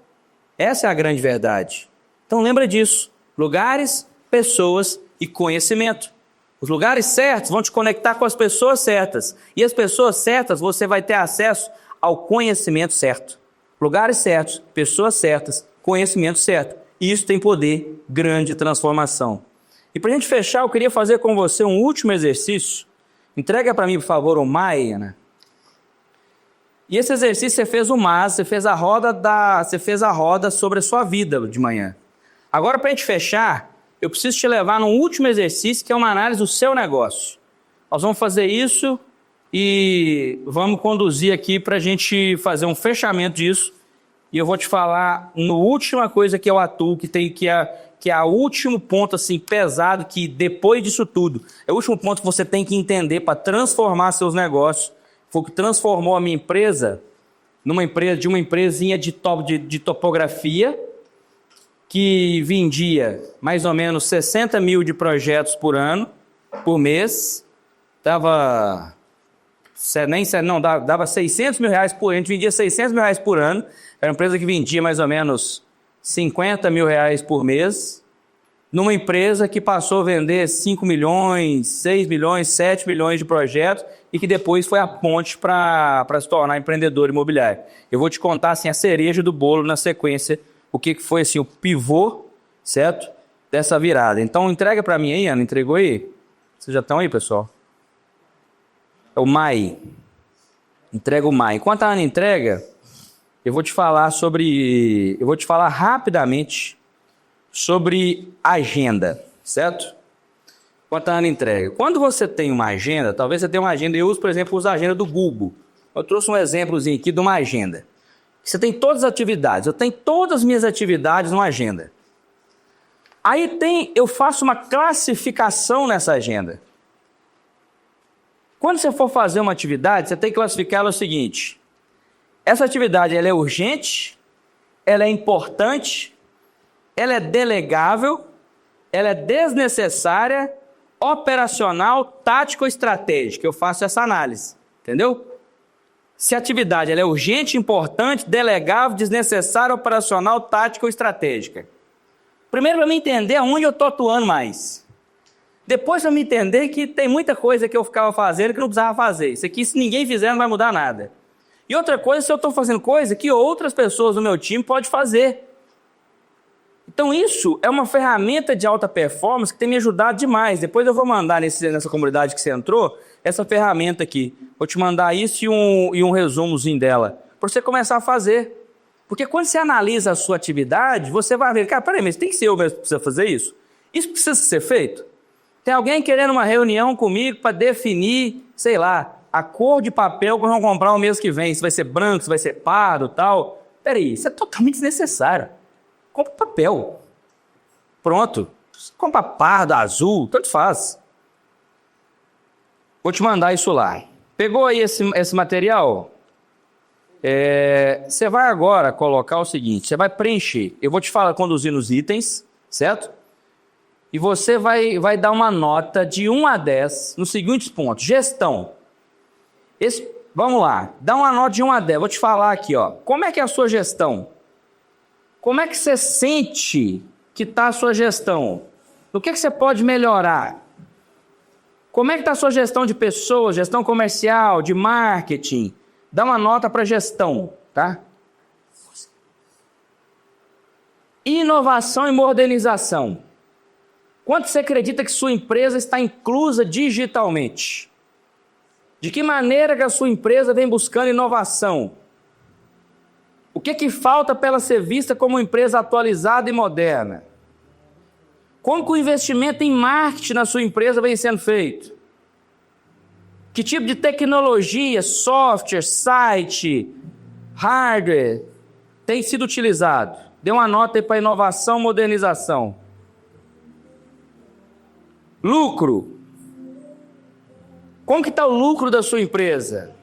Essa é a grande verdade. Então lembra disso. Lugares, pessoas e conhecimento. Os lugares certos vão te conectar com as pessoas certas. E as pessoas certas, você vai ter acesso ao conhecimento certo. Lugares certos, pessoas certas, conhecimento certo. E isso tem poder grande de transformação. E para a gente fechar, eu queria fazer com você um último exercício. Entrega para mim, por favor, o MAI, Ana. E esse exercício você fez o MAS, você fez a roda sobre a sua vida de manhã. Agora, para a gente fechar, eu preciso te levar num último exercício, que é uma análise do seu negócio. Nós vamos fazer isso e vamos conduzir aqui para a gente fazer um fechamento disso. E eu vou te falar no última coisa que eu atuo, que é o último ponto assim pesado, que depois disso tudo, é o último ponto que você tem que entender para transformar seus negócios. Foi o que transformou a minha empresa de uma empresinha de topografia, que vendia mais ou menos 60 mil de projetos por mês, dava 600 mil reais por ano, a gente vendia 600 mil reais por ano, era uma empresa que vendia mais ou menos 50 mil reais por mês, numa empresa que passou a vender 5 milhões, 6 milhões, 7 milhões de projetos e que depois foi a ponte para se tornar empreendedor imobiliário. Eu vou te contar assim, a cereja do bolo na sequência, o que foi assim, o pivô, certo? Dessa virada. Então entrega para mim aí, Ana, entregou aí? Vocês já estão aí, pessoal? É o MAI. Entrega o MAI. Enquanto a Ana entrega, eu vou te falar rapidamente sobre agenda, certo? Enquanto a Ana entrega. Quando você tem uma agenda, talvez você tenha uma agenda, eu uso, por exemplo, a agenda do Google. Eu trouxe um exemplozinho aqui de uma agenda. Você tem todas as atividades, eu tenho todas as minhas atividades numa agenda. Aí eu faço uma classificação nessa agenda. Quando você for fazer uma atividade, você tem que classificar ela o seguinte: essa atividade ela é urgente, ela é importante, ela é delegável, ela é desnecessária, operacional, tático ou estratégica. Eu faço essa análise, entendeu? Se a atividade ela é urgente, importante, delegável, desnecessária, operacional, tática ou estratégica. Primeiro para me entender aonde eu estou atuando mais. Depois para me entender que tem muita coisa que eu ficava fazendo que não precisava fazer. Isso aqui, se ninguém fizer, não vai mudar nada. E outra coisa, se eu estou fazendo coisa que outras pessoas do meu time podem fazer. Então isso é uma ferramenta de alta performance que tem me ajudado demais. Depois eu vou mandar nessa comunidade que você entrou, essa ferramenta aqui. Vou te mandar isso e um resumozinho dela, para você começar a fazer. Porque quando você analisa a sua atividade, você vai ver, cara, peraí, mas tem que ser eu mesmo que precisa fazer isso? Isso precisa ser feito? Tem alguém querendo uma reunião comigo para definir, sei lá, a cor de papel que nós vamos comprar o mês que vem, se vai ser branco, se vai ser pardo, tal. Peraí, isso é totalmente desnecessário. Compra papel. Pronto. Compra pardo, azul, tanto faz. Vou te mandar isso lá. Pegou aí esse material? Você vai agora colocar o seguinte, você vai preencher. Eu vou te conduzir nos itens, certo? E você vai dar uma nota de 1 a 10 nos seguintes pontos. Gestão. Vamos lá, dá uma nota de 1 a 10. Vou te falar aqui, ó. Como é que é a sua gestão? Como é que você sente que está a sua gestão? No que você pode melhorar? Como é que está a sua gestão de pessoas, gestão comercial, de marketing? Dá uma nota para gestão, tá? Inovação e modernização. Quanto você acredita que sua empresa está inclusa digitalmente? De que maneira que a sua empresa vem buscando inovação? O que falta para ela ser vista como uma empresa atualizada e moderna? Como que o investimento em marketing na sua empresa vem sendo feito? Que tipo de tecnologia, software, site, hardware tem sido utilizado? Dê uma nota aí para inovação e modernização. Lucro. Como que está o lucro da sua empresa?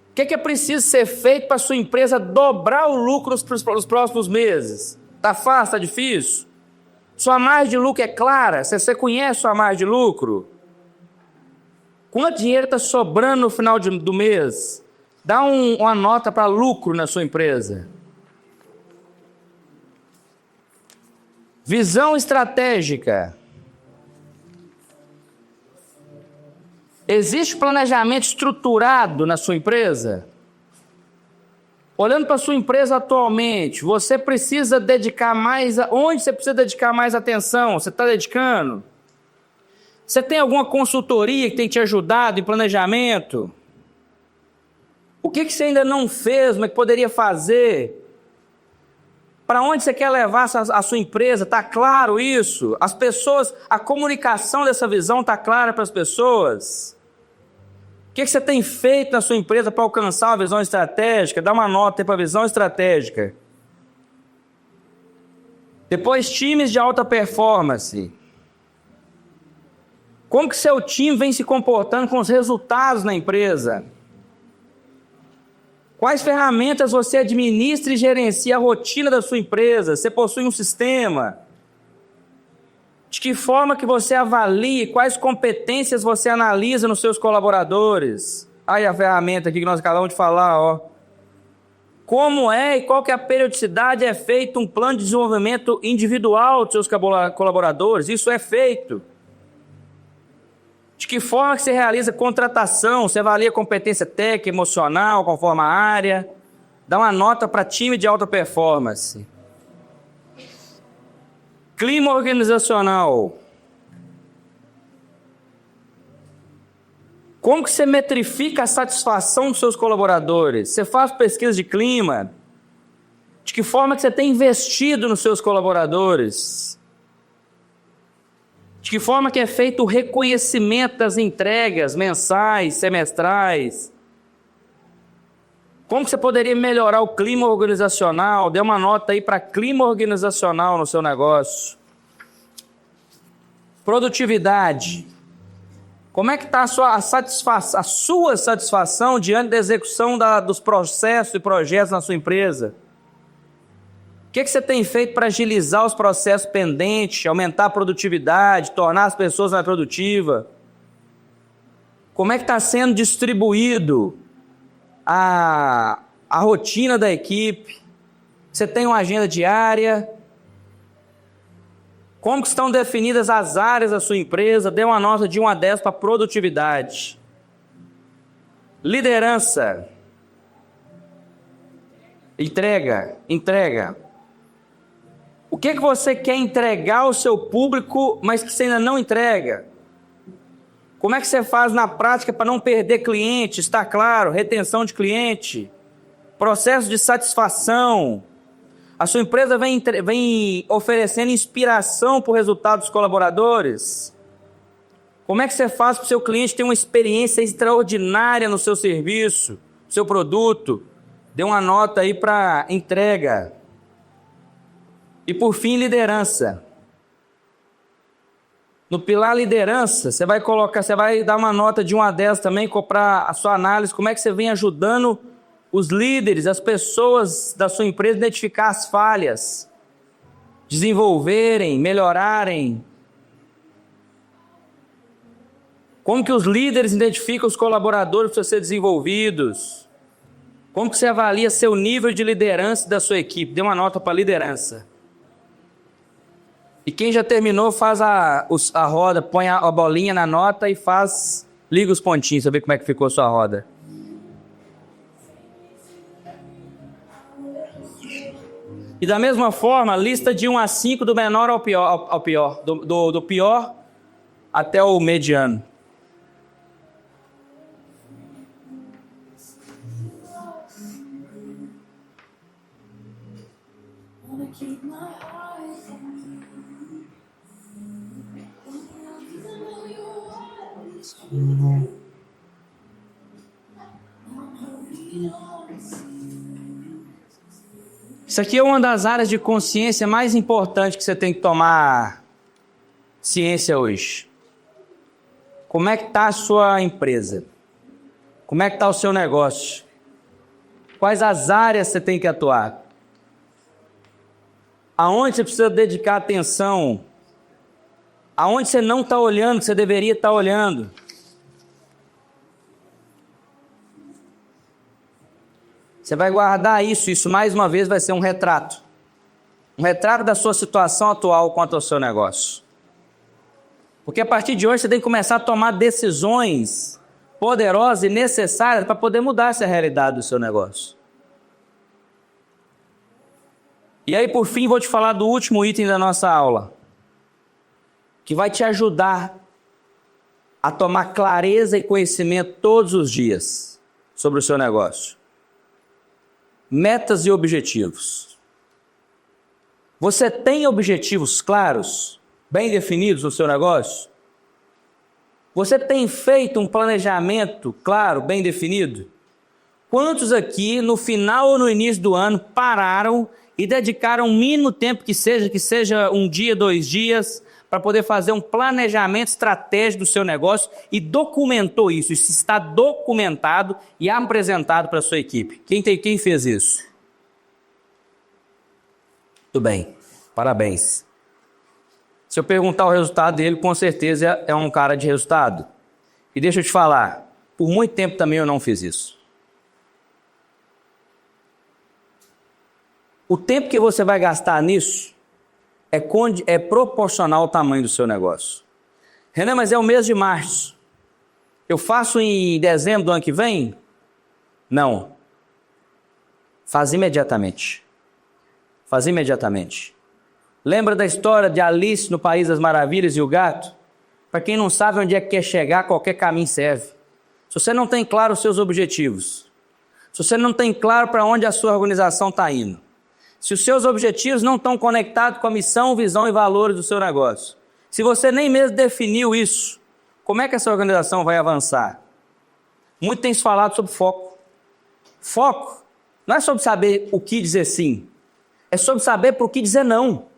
O que é preciso ser feito para a sua empresa dobrar o lucro nos próximos meses? Está fácil, está difícil? Sua margem de lucro é clara? Você conhece sua margem de lucro? Quanto dinheiro está sobrando no final do mês? Dá uma nota para lucro na sua empresa. Visão estratégica. Existe planejamento estruturado na sua empresa? Olhando para a sua empresa atualmente, você precisa dedicar mais... Onde você precisa dedicar mais atenção? Você está dedicando? Você tem alguma consultoria que tem te ajudado em planejamento? O que você ainda não fez, mas que poderia fazer? Para onde você quer levar a sua empresa? Está claro isso? As pessoas, a comunicação dessa visão está clara para as pessoas? O que você tem feito na sua empresa para alcançar a visão estratégica? Dá uma nota aí para a visão estratégica. Depois, times de alta performance. Como que seu time vem se comportando com os resultados na empresa? Quais ferramentas você administra e gerencia a rotina da sua empresa? Você possui um sistema? De que forma que você avalia, quais competências você analisa nos seus colaboradores? Aí a ferramenta aqui que nós acabamos de falar, ó. Como é e qual que é a periodicidade é feito um plano de desenvolvimento individual dos seus colaboradores? Isso é feito. De que forma que você realiza contratação? Você avalia competência técnica, emocional, conforme a área? Dá uma nota para time de alta performance. Clima organizacional. Como que você metrifica a satisfação dos seus colaboradores? Você faz pesquisa de clima? De que forma que você tem investido nos seus colaboradores? De que forma que é feito o reconhecimento das entregas mensais, semestrais? Como que você poderia melhorar o clima organizacional? Dê uma nota aí para clima organizacional no seu negócio. Produtividade. Como é que está a sua satisfação diante da execução dos processos e projetos na sua empresa? O que você tem feito para agilizar os processos pendentes, aumentar a produtividade, tornar as pessoas mais produtivas? Como é que está sendo distribuído a rotina da equipe? Você tem uma agenda diária? Como que estão definidas as áreas da sua empresa? Dê uma nota de 1 a 10 para produtividade. Liderança. Entrega. O que você quer entregar ao seu público, mas que você ainda não entrega? Como é que você faz na prática para não perder cliente? Está claro, retenção de cliente, processo de satisfação. A sua empresa vem oferecendo inspiração para o resultado dos colaboradores? Como é que você faz para o seu cliente ter uma experiência extraordinária no seu serviço, no seu produto? Dê uma nota aí para entrega. E por fim, liderança. No pilar liderança, você vai dar uma nota de 1 a 10 também, para a sua análise, como é que você vem ajudando os líderes, as pessoas da sua empresa a identificar as falhas, desenvolverem, melhorarem. Como que os líderes identificam os colaboradores para ser desenvolvidos? Como que você avalia seu nível de liderança da sua equipe? Dê uma nota para a liderança. E quem já terminou, faz a roda, põe a bolinha na nota e liga os pontinhos, para ver como é que ficou a sua roda. E da mesma forma, lista de 1 a 5 do menor ao pior, do pior até o mediano. Isso aqui é uma das áreas de consciência mais importantes que você tem que tomar ciência hoje. Como é que está a sua empresa? Como é que está o seu negócio? Quais as áreas você tem que atuar? Aonde você precisa dedicar atenção? Aonde você não está olhando, que você deveria estar olhando? Você vai guardar isso mais uma vez vai ser um retrato. Um retrato da sua situação atual quanto ao seu negócio. Porque a partir de hoje você tem que começar a tomar decisões poderosas e necessárias para poder mudar essa realidade do seu negócio. E aí, por fim, vou te falar do último item da nossa aula, que vai te ajudar a tomar clareza e conhecimento todos os dias sobre o seu negócio. Metas e objetivos. Você tem objetivos claros, bem definidos no seu negócio? Você tem feito um planejamento claro, bem definido? Quantos aqui, no final ou no início do ano, pararam e dedicaram o mínimo tempo que seja um dia, 2 dias, para poder fazer um planejamento estratégico do seu negócio e documentou isso? Isso está documentado e apresentado para a sua equipe. Quem fez isso? Muito bem, parabéns. Se eu perguntar o resultado dele, com certeza é um cara de resultado. E deixa eu te falar, por muito tempo também eu não fiz isso. O tempo que você vai gastar nisso é proporcional ao tamanho do seu negócio. Renan, mas é o mês de março. Eu faço em dezembro do ano que vem? Não. Faz imediatamente. Faz imediatamente. Lembra da história de Alice no País das Maravilhas e o gato? Para quem não sabe onde é que quer chegar, qualquer caminho serve. Se você não tem claro os seus objetivos, se você não tem claro para onde a sua organização está indo, se os seus objetivos não estão conectados com a missão, visão e valores do seu negócio, se você nem mesmo definiu isso, como é que essa organização vai avançar? Muito tem se falado sobre foco. Foco não é sobre saber o que dizer sim, é sobre saber por que dizer não.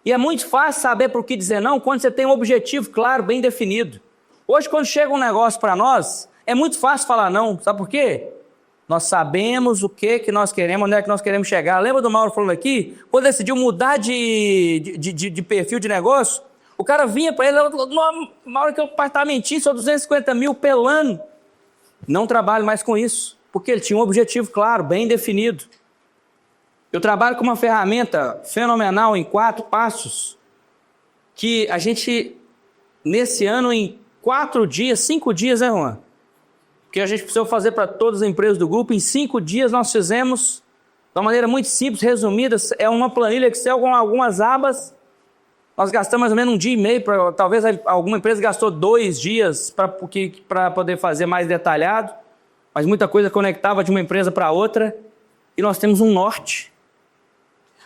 E é muito fácil saber por que dizer não quando você tem um objetivo claro, bem definido. Hoje, quando chega um negócio para nós, é muito fácil falar não. Sabe por quê? Nós sabemos o que nós queremos, onde é que nós queremos chegar. Lembra do Mauro falando aqui? Quando decidiu mudar de perfil de negócio, o cara vinha para ele e falou: Mauro, que eu apartamentinho, só 250 mil pelo ano. Não trabalho mais com isso, porque ele tinha um objetivo claro, bem definido. Eu trabalho com uma ferramenta fenomenal em 4 passos, que a gente, nesse ano, em 4 dias, 5 dias, né, Juan? Porque a gente precisou fazer para todas as empresas do grupo. Em 5 dias nós fizemos, de uma maneira muito simples, resumida, é uma planilha Excel com algumas abas. Nós gastamos mais ou menos 1 dia e meio, talvez alguma empresa gastou 2 dias para poder fazer mais detalhado, mas muita coisa conectava de uma empresa para outra, e nós temos um norte.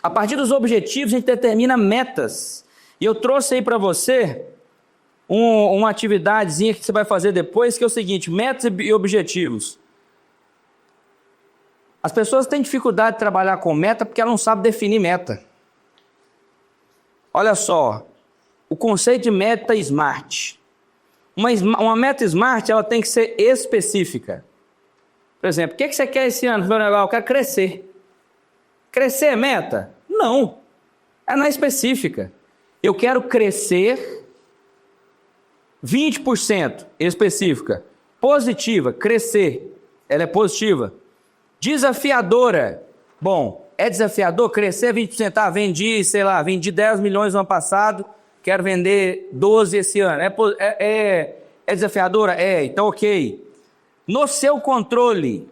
A partir dos objetivos, a gente determina metas. E eu trouxe aí para você uma atividadezinha que você vai fazer depois, que é o seguinte: metas e objetivos. As pessoas têm dificuldade de trabalhar com meta porque elas não sabem definir meta. Olha só, o conceito de meta SMART. Uma meta SMART, ela tem que ser específica. Por exemplo, o que você quer esse ano? Meu negócio, eu quero crescer. Crescer é meta? Não. Ela não é específica. Eu quero crescer 20%, específica. Positiva, crescer. Ela é positiva. Desafiadora. Bom, é desafiador crescer 20%. Ah, vendi 10 milhões no ano passado, quero vender 12 esse ano. É desafiadora? É, então ok. No seu controle.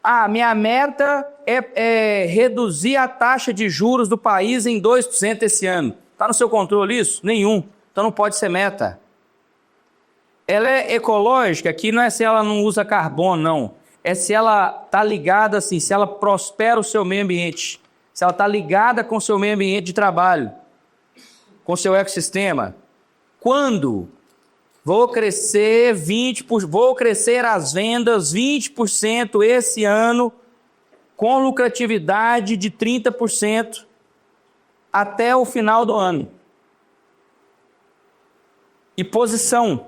Ah, minha meta é reduzir a taxa de juros do país em 2% esse ano. Está no seu controle isso? Nenhum. Então não pode ser meta. Ela é ecológica, que não é se ela não usa carbono, não. É se ela está ligada assim, se ela prospera o seu meio ambiente. Se ela está ligada com o seu meio ambiente de trabalho, com o seu ecossistema. Quando? Vou crescer as vendas 20% esse ano, com lucratividade de 30% até o final do ano. E posição,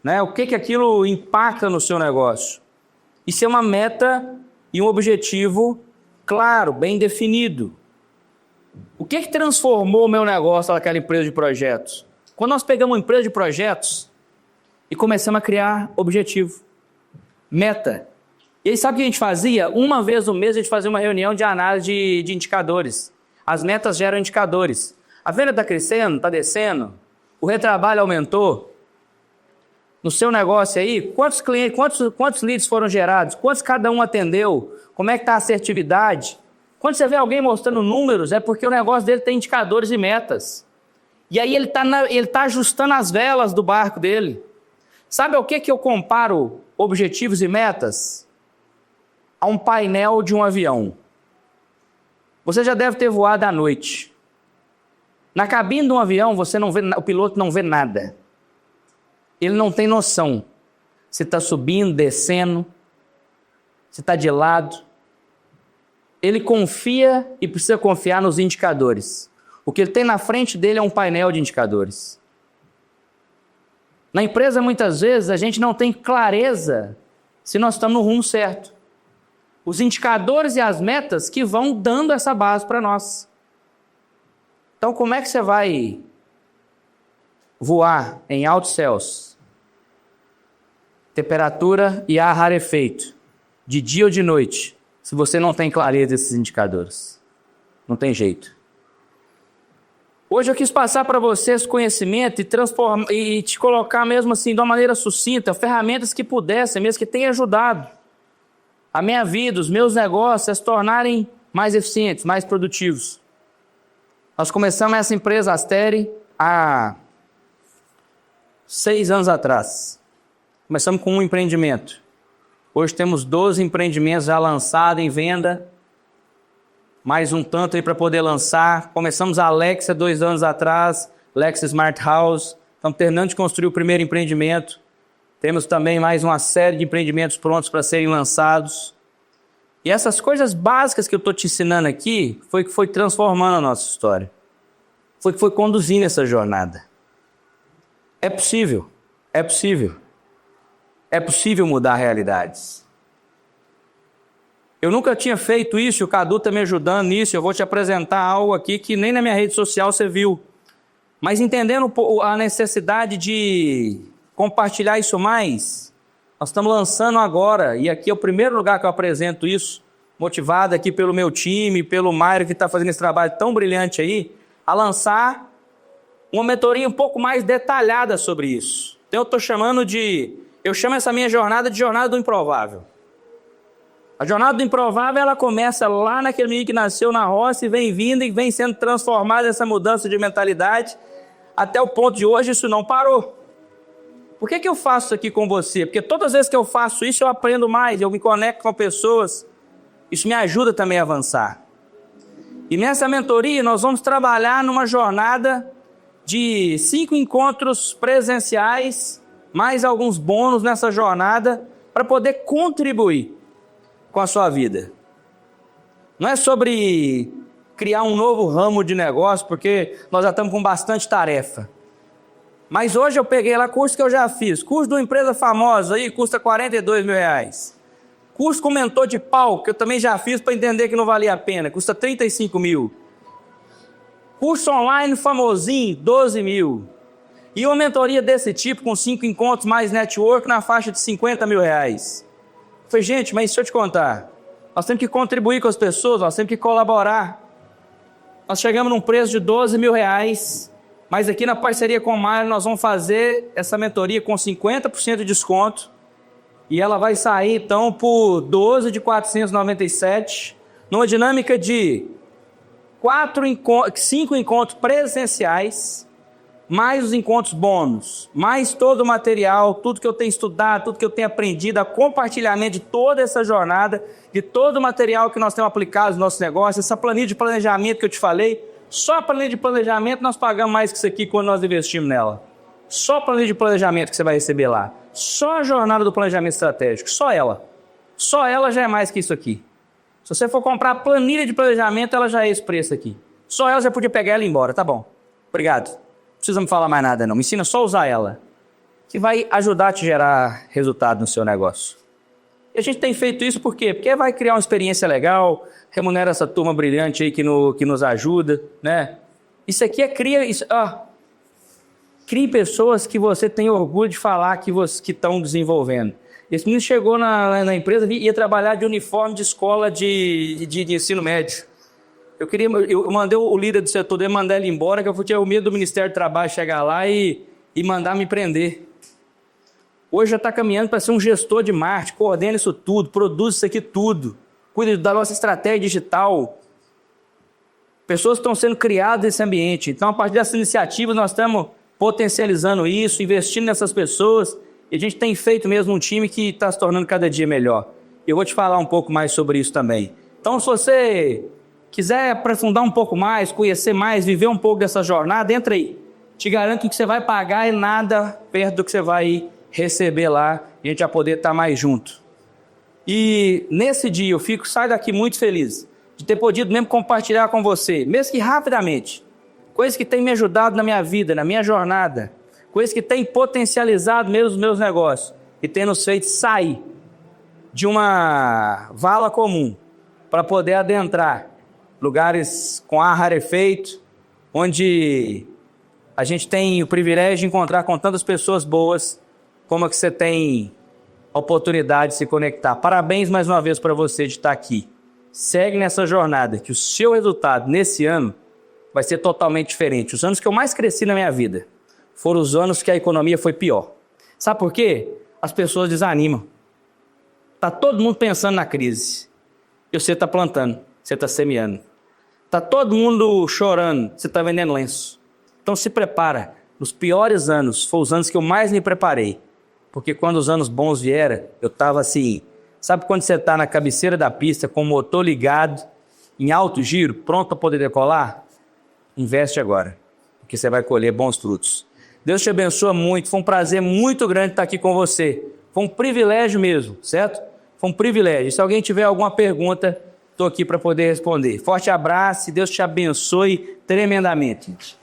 né? O que aquilo impacta no seu negócio? Isso é uma meta e um objetivo claro, bem definido. O que transformou o meu negócio naquela empresa de projetos? Quando nós pegamos uma empresa de projetos e começamos a criar objetivo, meta. E aí sabe o que a gente fazia? Uma vez no mês a gente fazia uma reunião de análise de indicadores. As metas geram indicadores. A venda está crescendo, está descendo, o retrabalho aumentou. no seu negócio aí, quantos clientes, quantos leads foram gerados, quantos cada um atendeu, como é que está a assertividade. Quando você vê alguém mostrando números, é porque o negócio dele tem indicadores e metas. E aí ele está ajustando as velas do barco dele. Sabe ao que eu comparo objetivos e metas? A um painel de um avião. Você já deve ter voado à noite. Na cabine de um avião, você não vê, o piloto não vê nada. Ele não tem noção se está subindo, descendo, se está de lado. Ele confia e precisa confiar nos indicadores. O que ele tem na frente dele é um painel de indicadores. Na empresa, muitas vezes, a gente não tem clareza se nós estamos no rumo certo. Os indicadores e as metas que vão dando essa base para nós. Então, como é que você vai voar em altos céus? Temperatura e ar rarefeito, de dia ou de noite, se você não tem clareza desses indicadores. Não tem jeito. Hoje eu quis passar para você esse conhecimento e te colocar mesmo assim, de uma maneira sucinta, ferramentas que pudessem, mesmo que tenham ajudado a minha vida, os meus negócios a se tornarem mais eficientes, mais produtivos. Nós começamos essa empresa Asteri há 6 anos atrás. Começamos com um empreendimento. Hoje temos 12 empreendimentos já lançados em venda. Mais um tanto aí para poder lançar. Começamos a Alexa 2 anos atrás, Alexa Smart House. Estamos terminando de construir o primeiro empreendimento. Temos também mais uma série de empreendimentos prontos para serem lançados. E essas coisas básicas que eu estou te ensinando aqui, foi que foi transformando a nossa história. Foi que foi conduzindo essa jornada. É possível. É possível. É possível mudar realidades. Eu nunca tinha feito isso, o Cadu está me ajudando nisso. Eu vou te apresentar algo aqui que nem na minha rede social você viu. Mas entendendo a necessidade de compartilhar isso mais, nós estamos lançando agora, e aqui é o primeiro lugar que eu apresento isso, motivado aqui pelo meu time, pelo Mário que está fazendo esse trabalho tão brilhante aí, a lançar uma mentoria um pouco mais detalhada sobre isso. Então eu chamo essa minha jornada de jornada do improvável. A jornada do improvável, ela começa lá naquele menino que nasceu na roça e vem vindo e vem sendo transformada nessa mudança de mentalidade, até o ponto de hoje isso não parou. Por que eu faço isso aqui com você? Porque todas as vezes que eu faço isso, eu aprendo mais, eu me conecto com pessoas. Isso me ajuda também a avançar. E nessa mentoria, nós vamos trabalhar numa jornada de 5 encontros presenciais, mais alguns bônus nessa jornada, para poder contribuir com a sua vida. Não é sobre criar um novo ramo de negócio, porque nós já estamos com bastante tarefa. Mas hoje eu peguei lá curso que eu já fiz. Curso de uma empresa famosa aí, custa R$42 mil. Curso com mentor de palco, que eu também já fiz para entender que não valia a pena, custa 35 mil. Curso online famosinho, 12 mil. E uma mentoria desse tipo, com 5 encontros mais network, na faixa de 50 mil reais. Eu falei, gente, mas deixa eu te contar. Nós temos que contribuir com as pessoas, nós temos que colaborar. Nós chegamos num preço de 12 mil reais. Mas aqui na parceria com o Mário, nós vamos fazer essa mentoria com 50% de desconto. E ela vai sair, então, por 12 de 497, numa dinâmica de 5 encontros presenciais, mais os encontros bônus, mais todo o material, tudo que eu tenho estudado, tudo que eu tenho aprendido, a compartilhamento de toda essa jornada, de todo o material que nós temos aplicado no nosso negócio, essa planilha de planejamento que eu te falei. Só a planilha de planejamento nós pagamos mais que isso aqui quando nós investimos nela. Só a planilha de planejamento que você vai receber lá. Só a jornada do planejamento estratégico. Só ela. Só ela já é mais que isso aqui. Se você for comprar a planilha de planejamento, ela já é esse preço aqui. Só ela já podia pegar ela e ir embora. Tá bom. Obrigado. Não precisa me falar mais nada não. Me ensina só a usar ela. Que vai ajudar a te gerar resultado no seu negócio. E a gente tem feito isso por quê? Porque vai criar uma experiência legal, remunera essa turma brilhante aí que nos ajuda, né? Isso aqui crie pessoas que você tem orgulho de falar que estão desenvolvendo. Esse menino chegou na empresa e ia trabalhar de uniforme de escola de ensino médio. Eu mandei o líder do setor dele mandar ele embora, que eu tinha o medo do Ministério do Trabalho chegar lá e mandar me prender. Hoje já está caminhando para ser um gestor de marketing, coordena isso tudo, produz isso aqui tudo, cuida da nossa estratégia digital. Pessoas estão sendo criadas nesse ambiente. Então, a partir dessas iniciativas, nós estamos potencializando isso, investindo nessas pessoas, e a gente tem feito mesmo um time que está se tornando cada dia melhor. Eu vou te falar um pouco mais sobre isso também. Então, se você quiser aprofundar um pouco mais, conhecer mais, viver um pouco dessa jornada, entra aí. Te garanto que o que você vai pagar é nada perto do que você vai receber lá, e a gente vai poder estar mais junto. E nesse dia eu saio daqui muito feliz de ter podido mesmo compartilhar com você, mesmo que rapidamente, coisas que têm me ajudado na minha vida, na minha jornada, coisas que têm potencializado mesmo os meus negócios e têm nos feito sair de uma vala comum para poder adentrar lugares com ar rarefeito, onde a gente tem o privilégio de encontrar com tantas pessoas boas como a que você tem a oportunidade de se conectar. Parabéns mais uma vez para você de estar aqui. Segue nessa jornada, que o seu resultado nesse ano vai ser totalmente diferente. Os anos que eu mais cresci na minha vida foram os anos que a economia foi pior. Sabe por quê? As pessoas desanimam. Está todo mundo pensando na crise. E você está plantando, você está semeando. Está todo mundo chorando, você está vendendo lenço. Então se prepara. Nos piores anos, foram os anos que eu mais me preparei. Porque quando os anos bons vieram, eu estava assim... Sabe quando você está na cabeceira da pista com o motor ligado, em alto giro, pronto para poder decolar? Investe agora, porque você vai colher bons frutos. Deus te abençoe muito, foi um prazer muito grande estar aqui com você. Foi um privilégio mesmo, certo? Foi um privilégio. Se alguém tiver alguma pergunta, estou aqui para poder responder. Forte abraço e Deus te abençoe tremendamente.